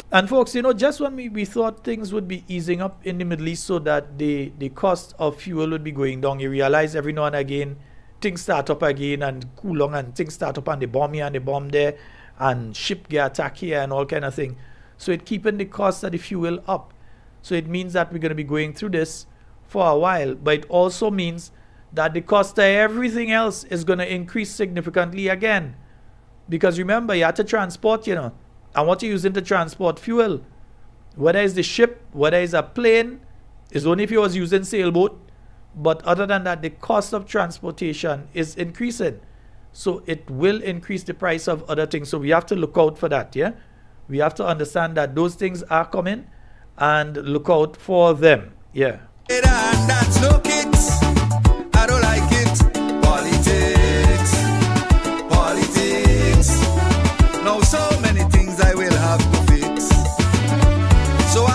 And folks, just when we thought things would be easing up in the Middle East so that the cost of fuel would be going down, you realize every now and again things start up again and cool down, and things start up and they bomb here and they bomb there and ship get attack here and all kind of thing. So it keeping the cost of the fuel up. So it means that we're going to be going through this for a while, but it also means that the cost of everything else is going to increase significantly again. Because remember, you have to transport, and what you're using to transport fuel, whether it's the ship, whether it's a plane, is only if you was using sailboat. But other than that, the cost of transportation is increasing. So it will increase the price of other things. So we have to look out for that, We have to understand that those things are coming and look out for them, Yeah. And that's no kicks. I don't like it. Politics. Now so many things I will have to fix.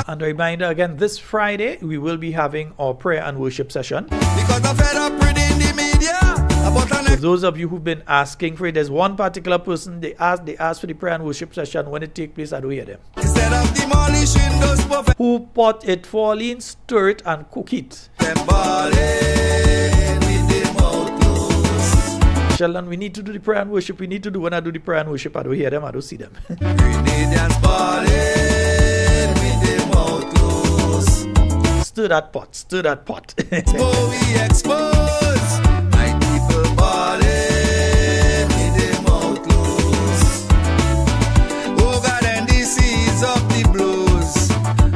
And a reminder again, this Friday we will be having our prayer and worship session. Because I'm fed up reading the media about For those of you who've been asking for it, there's one particular person they asked for the prayer and worship session. When it takes place, I don't hear them. Instead of demolishing those who pot it, fall in, stir it, and cook it. Sheldon, we need to do the prayer and worship. We need to do when I do the prayer and worship. I don't hear them. I don't see them. Stir that pot. Stir that pot. We expose my people balling with them out close. Oh God, and the seeds of the blues.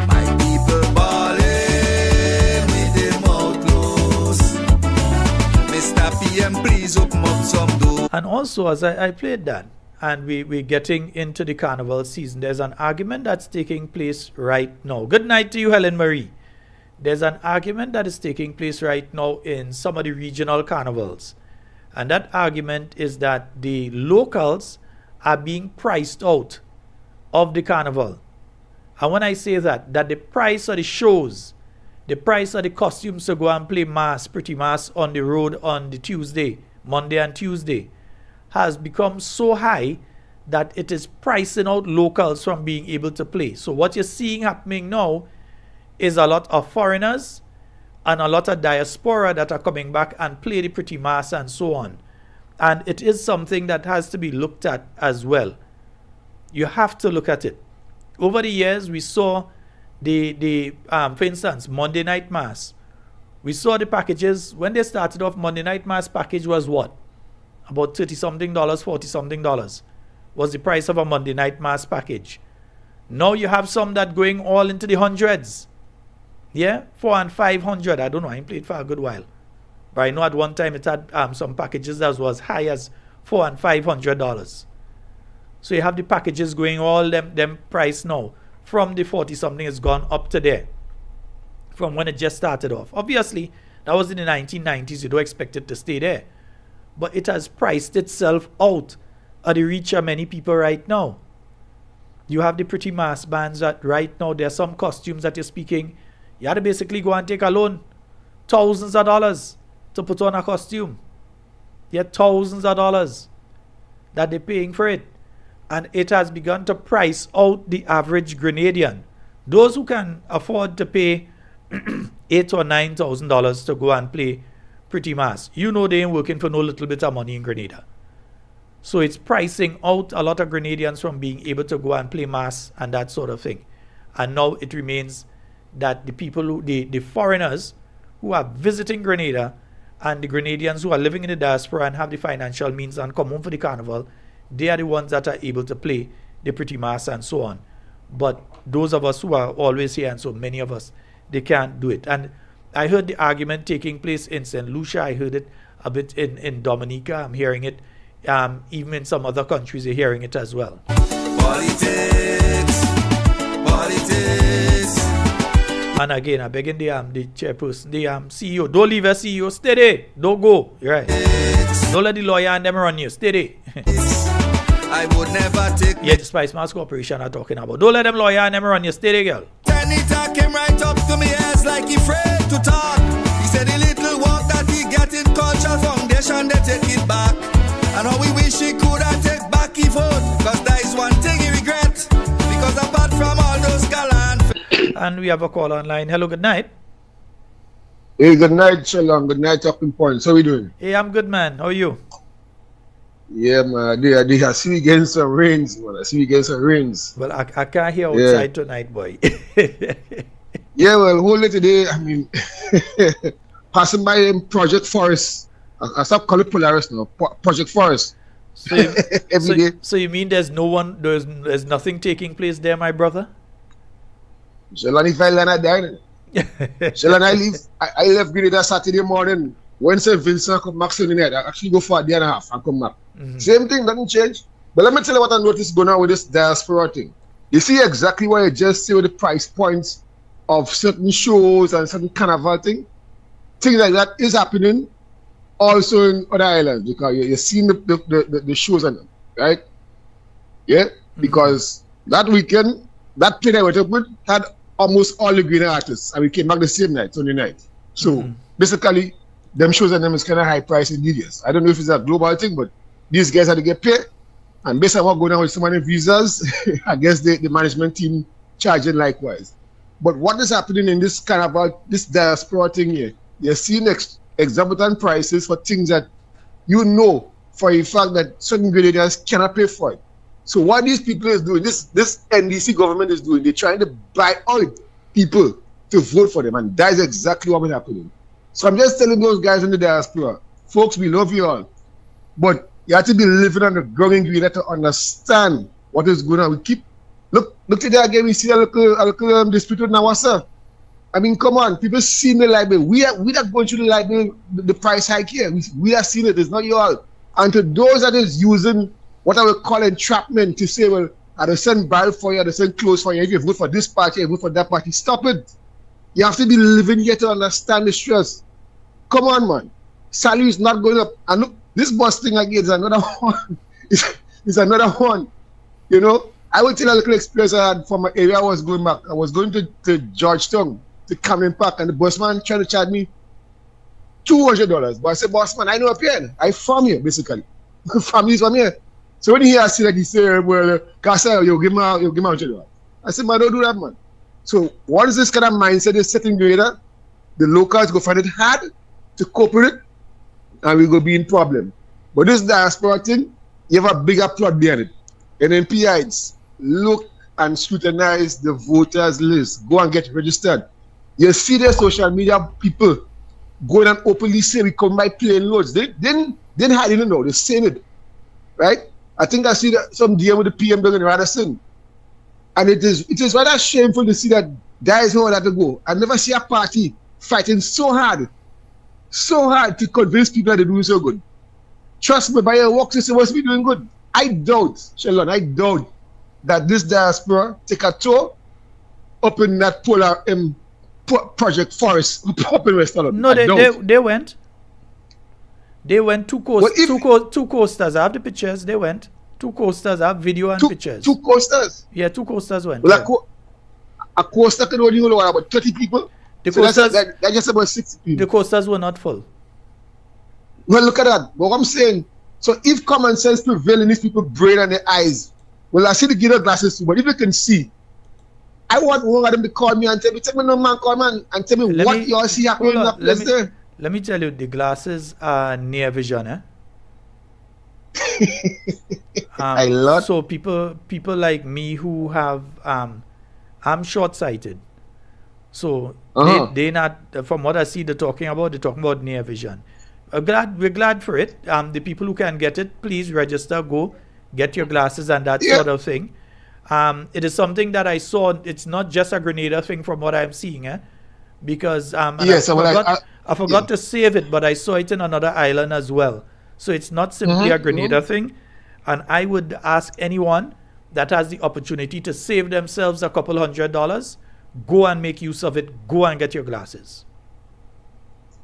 My people balling with them out close. Mr. PM, please open up some doors. And also, as I played that, and we're getting into the carnival season, there's an argument that's taking place right now. Good night to you, Helen Marie. There's an argument that is taking place right now in some of the regional carnivals. And that argument is that the locals are being priced out of the carnival. And when I say that the price of the shows, the price of the costumes to go and play mass, pretty mass on the road on the Tuesday, Monday and Tuesday, has become so high that it is pricing out locals from being able to play. So what you're seeing happening now is a lot of foreigners and a lot of diaspora that are coming back and play the pretty mass and so on. And it is something that has to be looked at as well. You have to look at it. Over the years, we saw for instance, Monday Night Mass. We saw the packages. When they started off, Monday Night Mass package was what? About $30-something, $40-something was the price of a Monday Night Mass package. Now you have some that going all into the hundreds. Yeah, $400 and $500. I don't know. I ain't played for a good while, but I know at one time it had some packages that was high as $400 and $500. So you have the packages going all them price now. From the 40-something, it's gone up to there. From when it just started off. Obviously, that was in the 1990s. You don't expect it to stay there, but it has priced itself out of the reach of many people right now. You have the pretty mass bands that right now there are some costumes that you're speaking. You have to basically go and take a loan, thousands of dollars to put on a costume. Yeah, thousands of dollars that they're paying for it. And it has begun to price out the average Grenadian. Those who can afford to pay $8,000 or $9,000 to go and play pretty mass, you know they ain't working for no little bit of money in Grenada. So it's pricing out a lot of Grenadians from being able to go and play mass and that sort of thing. And now it remains that the people, the foreigners who are visiting Grenada and the Grenadians who are living in the diaspora and have the financial means and come home for the carnival, they are the ones that are able to play the pretty mass and so on. But those of us who are always here, and so many of us, they can't do it. And I heard the argument taking place in St. Lucia. I heard it a bit in Dominica. I'm hearing it. Even in some other countries, you're hearing it as well. Politics. And again, I beg the chairperson, the CEO, don't leave a CEO, stay there, don't go. You're right. Don't let the lawyer and them run you, stay there. I would never take. Yeah, the Spice Mass Corporation are talking about. Don't let them lawyer and them run you, stay there, girl. Senator came right up to me as like he afraid to talk. He said the little work that he get in Culture Foundation, they take it back. And how we wish he could have take back his vote. Because that is one thing he regret. Because apart from all those gallant. And we have a call online. Hello, good night. Hey, good night, Shalom. Good night, Talking Points. How are you doing? Hey, I'm good, man. How are you? Yeah, man. I see you getting some rains, man. I see you getting some rains. Well, I can't hear outside tonight, boy. Yeah, well, whole day today, I mean, passing by Project Forest. I stopped calling Polaris now. Project Forest. So you, Every day. So you mean there's nothing taking place there, my brother? Shalom, if I land at dine. Shalom, I left Grenada Saturday morning. When St. Vincent come back Sunday night, I actually go for a day and a half and come back. Mm-hmm. Same thing, doesn't change. But let me tell you what I noticed going on with this diaspora thing. You see exactly what I just say with the price points of certain shows and certain carnival things like that is happening also in other islands, because you're seeing the shows and them, right? Yeah, because that weekend, that play that we went with had almost all the greener artists, and we came back the same night, Sunday night. So basically, them shows and them is kind of high price in DJs. I don't know if it's a global thing, but these guys had to get paid, and based on what going on with so many visas, I guess the management team charging likewise. But what is happening in this carnival, this diaspora thing here? You're seeing exorbitant prices for things that you know for a fact that certain Grenadians cannot pay for it. So what these people is doing, this NDC government is doing, they're trying to buy out people to vote for them, and that is exactly what is happening. So I'm just telling those guys in the diaspora, folks, we love you all, but you have to be living on the ground in Grenada to understand what is going on. We keep look at that again. We see a little dispute with Nawasa. I mean, come on, people see the library. We are going through the library, the price hike here. We are seeing it. It's not you all. And to those that is using what I would call entrapment to say, well, I will send barrel for you, I will send clothes for you. If you vote for this party, you vote for that party. Stop it. You have to be living here to understand the stress. Come on, man. Salary is not going up. And look, this bus thing again is another one. It's another one. You know, I will tell a little experience I had from my area I was going back. I was going to Georgetown, to Cameron Park, and the busman tried to charge me $200. But I said, boss man, I know a pen. I from here, basically. Families from here. So when he asked you, like, he said, well, Casa, you give me $100. I said, man, don't do that, man. So what is this kind of mindset is setting together? The locals go find it hard to cope with it, and we go be in problem. But this diaspora thing, you have a bigger plot behind it. And NPIs, look and scrutinize the voters list. Go and get registered. You see the social media people going and openly say we come by plane loads. They didn't hide it, no. They're saying it, right? I think I see some DM with the PM down in Radisson, and it is rather shameful to see that there is nowhere to go. I never see a party fighting so hard to convince people that they're doing so good. Trust me, by your work, you're supposed to be doing good. I doubt, Shalon, that this diaspora take a tour up in that polar project forest up in West London. No, they went. They went two coasters. I have the pictures. They went. Two coasters. I have video and pictures. Two coasters? Yeah, two coasters went. Well, a coaster can only hold about 30 people. That's just about 60 people. The coasters were not full. Well, look at that. But what I'm saying, so if common sense prevails in these people's brain and their eyes, well, I see the gear glasses too, but if you can see, I want one of them to call me and tell me no man, call man, and tell me what you all see happening in that place there. Let me tell you, the glasses are near vision, eh? So people like me who have I'm short-sighted. So they not, from what I see they're talking about near vision. We're glad for it. The people who can get it, please register, go get your glasses and that sort of thing. It is something that I saw. It's not just a Grenada thing from what I'm seeing, because I forgot to save it, but I saw it in another island as well. So it's not simply a Grenada thing. And I would ask anyone that has the opportunity to save themselves a couple $100, go and make use of it. Go and get your glasses.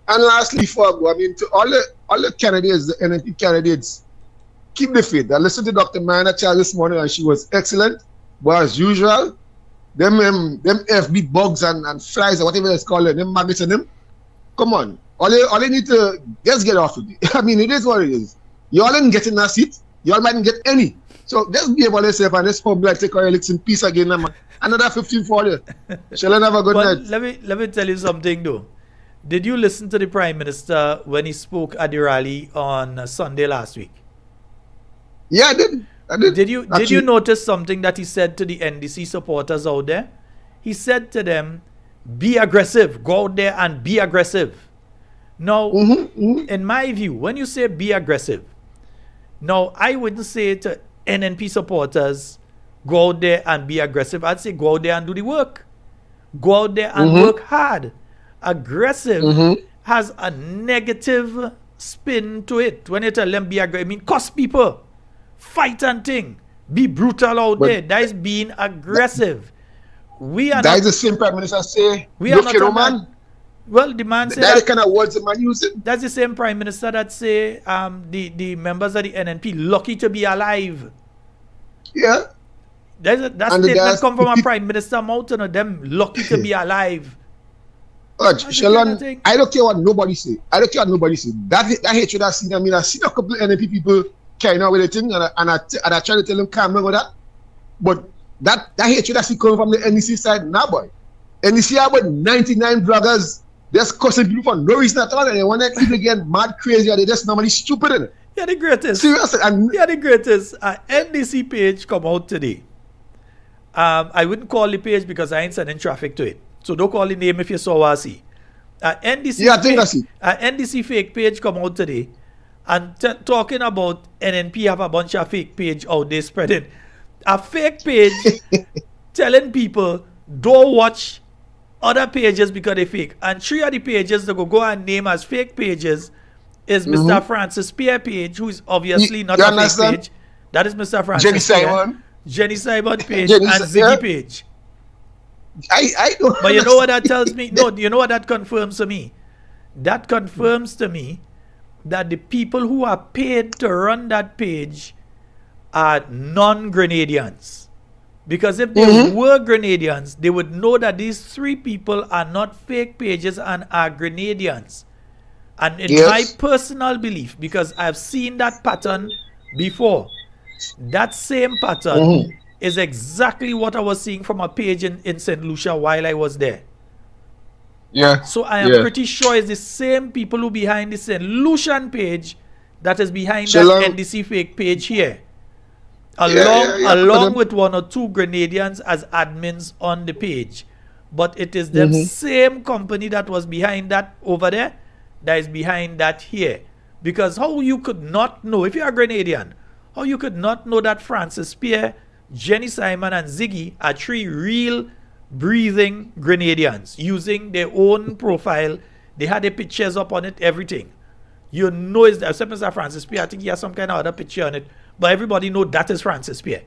And lastly, before I go, I mean, to all the candidates, the NNP candidates, keep the faith. I listened to Dr. Miranda Child this morning, and she was excellent. But as usual, them FB bugs and flies or whatever it's called, them maggots and them, come on. All they need to just get off of it. I mean, it is what it is. You all didn't get in that seat. You all mightn't get any. So just be about yourself and just humble and take our licks in peace again. Another 15 for you. Shall I have a good night? Let me tell you something though. Did you listen to the Prime Minister when he spoke at the rally on Sunday last week? Yeah, I did. Did you notice something that he said to the NDC supporters out there? He said to them, be aggressive. Go out there and be aggressive. Now, in my view, when you say be aggressive, now I wouldn't say to NNP supporters, go out there and be aggressive. I'd say go out there and do the work. Go out there and work hard. Aggressive has a negative spin to it. When you tell them be aggressive, I mean cost people, fight and thing, be brutal out there. That is being aggressive. We are that not, is the same Prime Minister say, we are look, not you know, on man. that. Well, the man said That is kind of words the man using. that's the same Prime Minister that say the members of the NNP lucky to be alive. Yeah. That statement come from a Prime Minister mouth, you know, them lucky to be alive. Shalon, I don't care what nobody say. I don't care what nobody say. That hatred I seen, I mean, I seen a couple of NNP people carrying out with the thing, and I try to tell them calm down with that. But that hatred I see coming from the NDC side, nah, boy. NDC have about 99 bloggers just cussing people for no reason at all, and when they people get mad crazy, or they just normally stupid in it. Yeah, the greatest. Seriously, yeah, the greatest. NDC page come out today. I wouldn't call the page because I ain't sending traffic to it. So don't call the name if you saw what I see. NDC fake page come out today and talking about NNP have a bunch of fake page out there spreading. A fake page telling people don't watch other pages because they fake. And 3 of the pages that go and name as fake pages is Mr. Francis Pierre page, who is obviously not a fake page. That is Mr. Francis Pierre. Jenny Simon page and Ziggy page. I don't But you know what that tells me? No, you know what that confirms to me? That confirms to me that the people who are paid to run that page are non-Grenadians. Because if they were Grenadians, they would know that these 3 people are not fake pages and are Grenadians. And in my personal belief, because I've seen that pattern before, that same pattern is exactly what I was seeing from a page in St. Lucia while I was there. Yeah. So I am pretty sure it's the same people who behind the St. Lucian page that is behind that NDC fake page here. Along with 1 or 2 Grenadians as admins on the page. But it is the same company that was behind that over there that is behind that here. Because how you could not know, if you're a Grenadian, how you could not know that Francis Pierre, Jenny Simon and Ziggy are 3 real breathing Grenadians using their own profile. They had their pictures up on it, everything. You know it's except Mr. Francis Pierre. I think he has some kind of other picture on it. But everybody know that is Francis Pierre.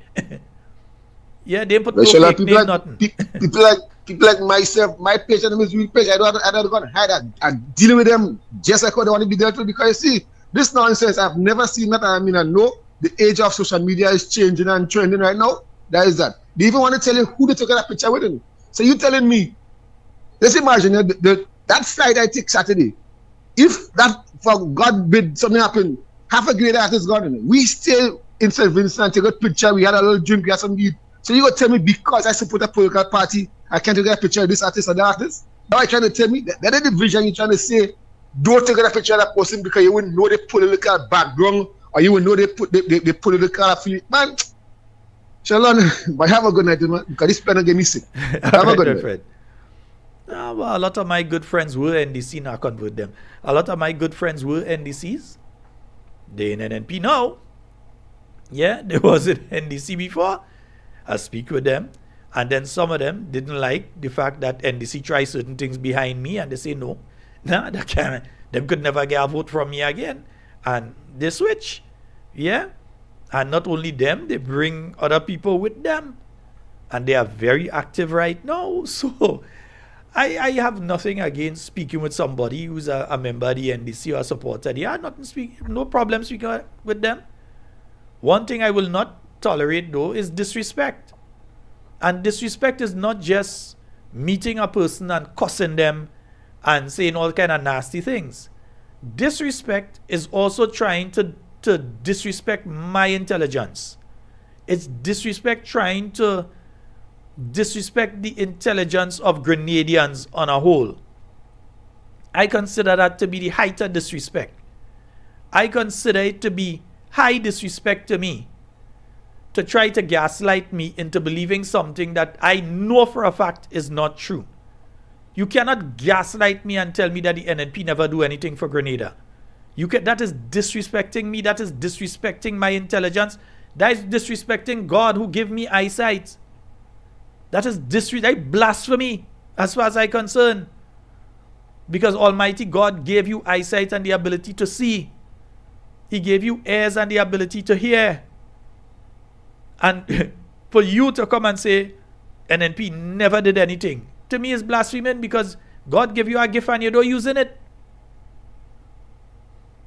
Yeah, they put no fake name, nothing. People like myself, my page and my real page, I don't go and hide that. I deal with them just like how they want to be dealt with. Because you see, this nonsense, I've never seen that. I mean, I know the age of social media is changing and trending right now. That is that. They even want to tell you who they took that picture with them. So you telling me, let's imagine that flight I take Saturday, if that, for God bid, something happened, half a grade artist gone in it. We stay in St. Vincent, take a picture, we had a little drink, we had some eat. So you go tell me because I support a political party, I can't take a picture of this artist or that artist? Now you're trying to tell me that is the vision you're trying to say, don't take a picture of that person because you wouldn't know the political background or you wouldn't know the political affiliate. Man, Shalon, but have a good night, man, because this plan will get me sick. Have a good night. Well, a lot of my good friends were NDC, now I convert them. A lot of my good friends were NDCs. They in NNP now. Yeah, they was in NDC before. I speak with them. And then some of them didn't like the fact that NDC tries certain things behind me and they say no. Nah, that can't. Them could never get a vote from me again. And they switch. Yeah. And not only them, they bring other people with them. And they are very active right now. So I have nothing against speaking with somebody who's a member of the NDC or a supporter. Yeah, no problem speaking with them. One thing I will not tolerate though is disrespect. And disrespect is not just meeting a person and cussing them and saying all kind of nasty things. Disrespect is also trying to disrespect my intelligence. It's disrespect trying to disrespect the intelligence of Grenadians on a whole. I consider that to be the height of disrespect. I consider it to be high disrespect to me to try to gaslight me into believing something that I know for a fact is not true. You cannot gaslight me and tell me that the NNP never do anything for Grenada. That is disrespecting me. That is disrespecting my intelligence. That is disrespecting God who gave me eyesight. That is blasphemy as far as I'm concerned. Because Almighty God gave you eyesight and the ability to see. He gave you ears and the ability to hear. And for you to come and say, NNP never did anything. To me, it's blaspheming because God gave you a gift and you don't using it.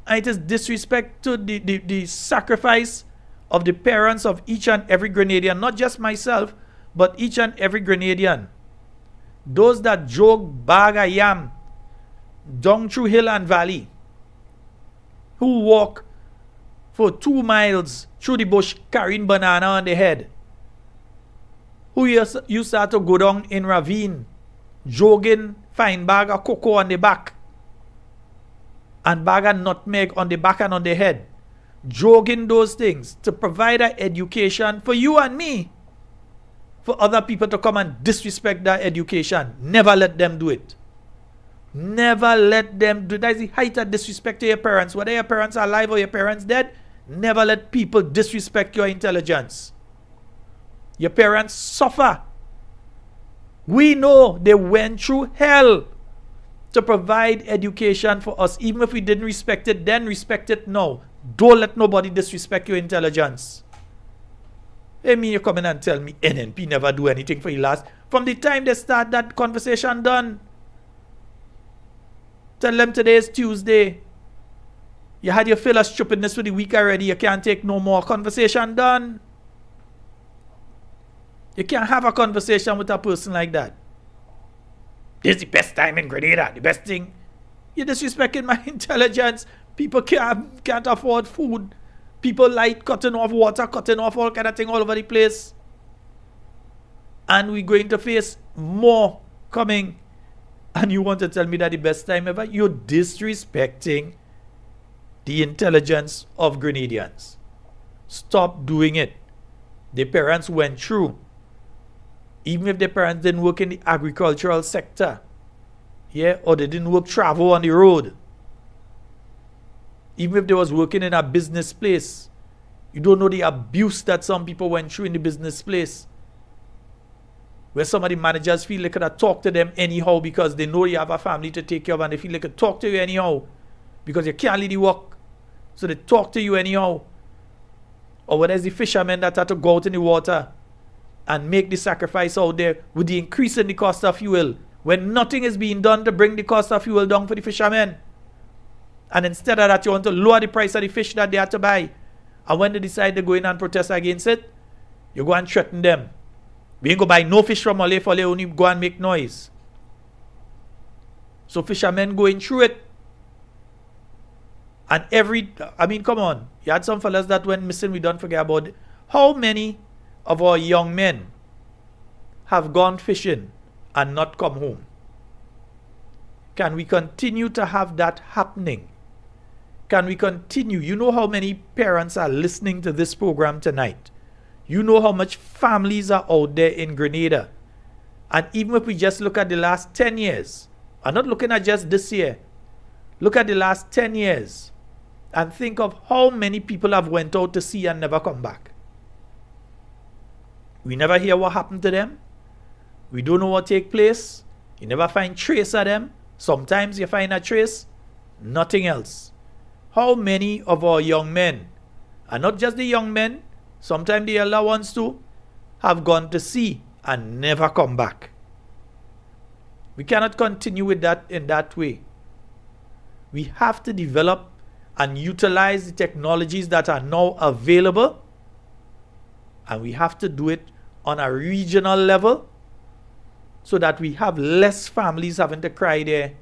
And it is disrespect to the sacrifice of the parents of each and every Grenadian, not just myself, but each and every Grenadian. Those that jog bag a yam down through hill and valley, who walk for 2 miles through the bush carrying banana on their head, who used to go down in ravine, jogging, find bag of cocoa on the back, and bag of nutmeg on the back and on the head, jogging those things to provide an education for you and me, for other people to come and disrespect that education. Never let them do it. Never let them do it. That is the height of disrespect to your parents. Whether your parents are alive or your parents dead, never let people disrespect your intelligence. Your parents suffer. We know they went through hell to provide education for us. Even if we didn't respect it then, respect it now. Don't let nobody disrespect your intelligence. I mean, you come in and tell me NNP never do anything for you last. From the time they start that conversation done. Tell them today is Tuesday. You had your fill of stupidness for the week already. You can't take no more. Conversation done. You can't have a conversation with a person like that. This is the best time in Grenada. The best thing. You're disrespecting my intelligence. People can't afford food. People like cutting off water, cutting off all kind of thing all over the place. And we're going to face more coming. And you want to tell me that the best time ever? You're disrespecting the intelligence of Grenadians. Stop doing it. The parents went through. Even if the parents didn't work in the agricultural sector, or they didn't work travel on the road, even if they was working in a business place, you don't know the abuse that some people went through in the business place, where some of the managers feel they could talk to them anyhow because they know you have a family to take care of, and they feel they could talk to you anyhow because you can't leave the work, so they talk to you anyhow. Or whether it's the fishermen that had to go out in the water and make the sacrifice out there with the increase in the cost of fuel, when nothing is being done to bring the cost of fuel down for the fishermen. And instead of that, you want to lower the price of the fish that they have to buy. And when they decide to go in and protest against it, you go and threaten them. We ain't go buy no fish from Ole for they only go and make noise. So fishermen going through it. And come on. You had some fellas that went missing, we don't forget about it. How many of our young men have gone fishing and not come home? Can we continue to have that happening? Can we continue? You know how many parents are listening to this program tonight. You know how much families are out there in Grenada. And even if we just look at the last 10 years, I'm not looking at just this year. Look at the last 10 years and think of how many people have went out to sea and never come back. We never hear what happened to them. We don't know what take place. You never find trace of them. Sometimes you find a trace, nothing else. How many of our young men, and not just the young men, sometimes the elder ones too, have gone to sea and never come back? We cannot continue with that in that way. We have to develop and utilize the technologies that are now available, and we have to do it on a regional level so that we have less families having to cry there.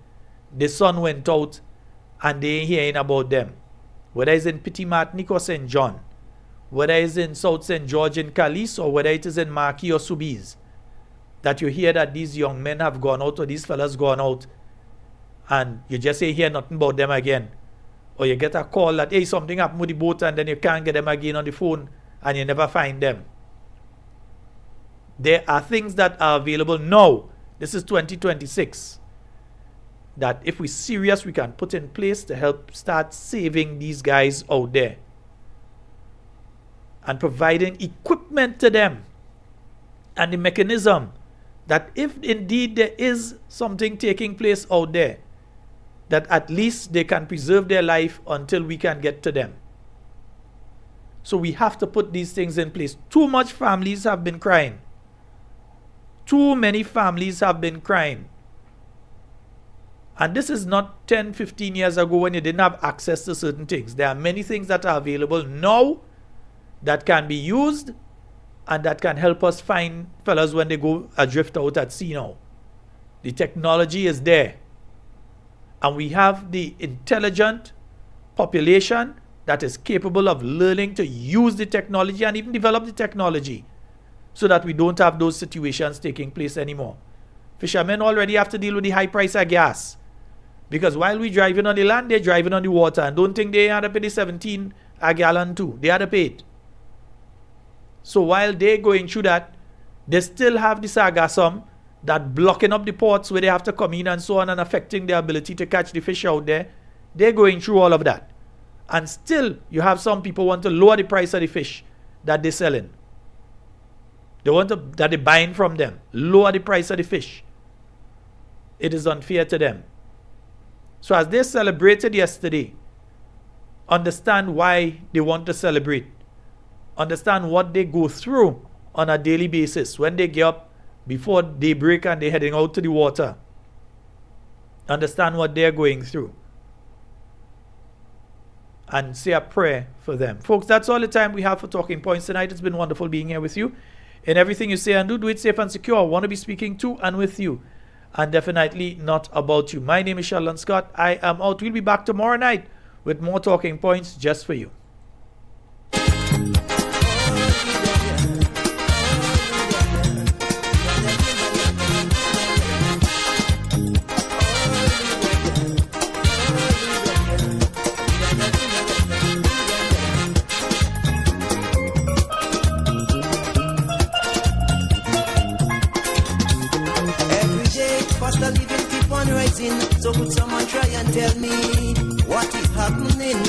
The son went out and they ain't hearing about them. Whether it's in Petit Martinique or St. John, whether it's in South St. George in Calice, or whether it is in Marquis or Soubise, that you hear that these young men have gone out, or these fellas gone out, and you just ain't hear nothing about them again. Or you get a call that, hey, something happened with the boat, and then you can't get them again on the phone and you never find them. There are things that are available now. This is 2026. That if we're serious, we can put in place to help start saving these guys out there. And providing equipment to them. And the mechanism that if indeed there is something taking place out there, that at least they can preserve their life until we can get to them. So we have to put these things in place. Too much families have been crying. Too many families have been crying. And this is not 10, 15 years ago when you didn't have access to certain things. There are many things that are available now that can be used and that can help us find fellas when they go adrift out at sea now. The technology is there. And we have the intelligent population that is capable of learning to use the technology and even develop the technology so that we don't have those situations taking place anymore. Fishermen already have to deal with the high price of gas. Because while we're driving on the land, they're driving on the water. And don't think they had to pay the 17 a gallon too. They had to pay it. So while they're going through that, they still have the sargassum that blocking up the ports where they have to come in and so on and affecting their ability to catch the fish out there. They're going through all of that. And still, you have some people want to lower the price of the fish that they're selling. They want to, that they're buying from them. Lower the price of the fish. It is unfair to them. So as they celebrated yesterday, understand why they want to celebrate. Understand what they go through on a daily basis when they get up before daybreak and they're heading out to the water. Understand what they're going through. And say a prayer for them. Folks, that's all the time we have for Talking Points tonight. It's been wonderful being here with you. In everything you say and do it safe and secure. I want to be speaking to and with you. And definitely not about you. My name is Sheldon Scott. I am out. We'll be back tomorrow night with more Talking Points just for you. So could someone try and tell me what is happening?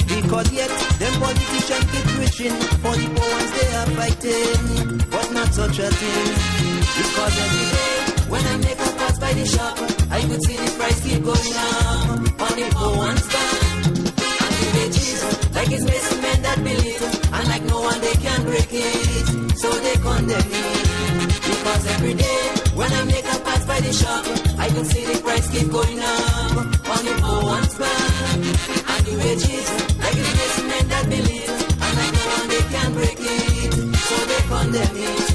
Because yet them politicians keep preaching for the poor ones they are fighting, but not such a thing. Because every day when I make a pass by the shop, I could see the price keep going up on the poor ones back. And the wages, like it's mason men that build it, and like no one they can break it, so they condemn me. Because every day when I make a pass by the shop, I can see the price keep going up on the poor ones back. And the wages, like it's mason men that believe, and like no one they can break it, so they condemn it.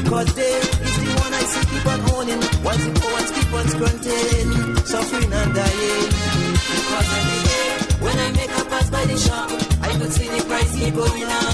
Because they is the one I see keep on owning, while the poor ones keep on grunting, suffering and dying. Because every day when I make a pass by the shop, I could see the price keep going up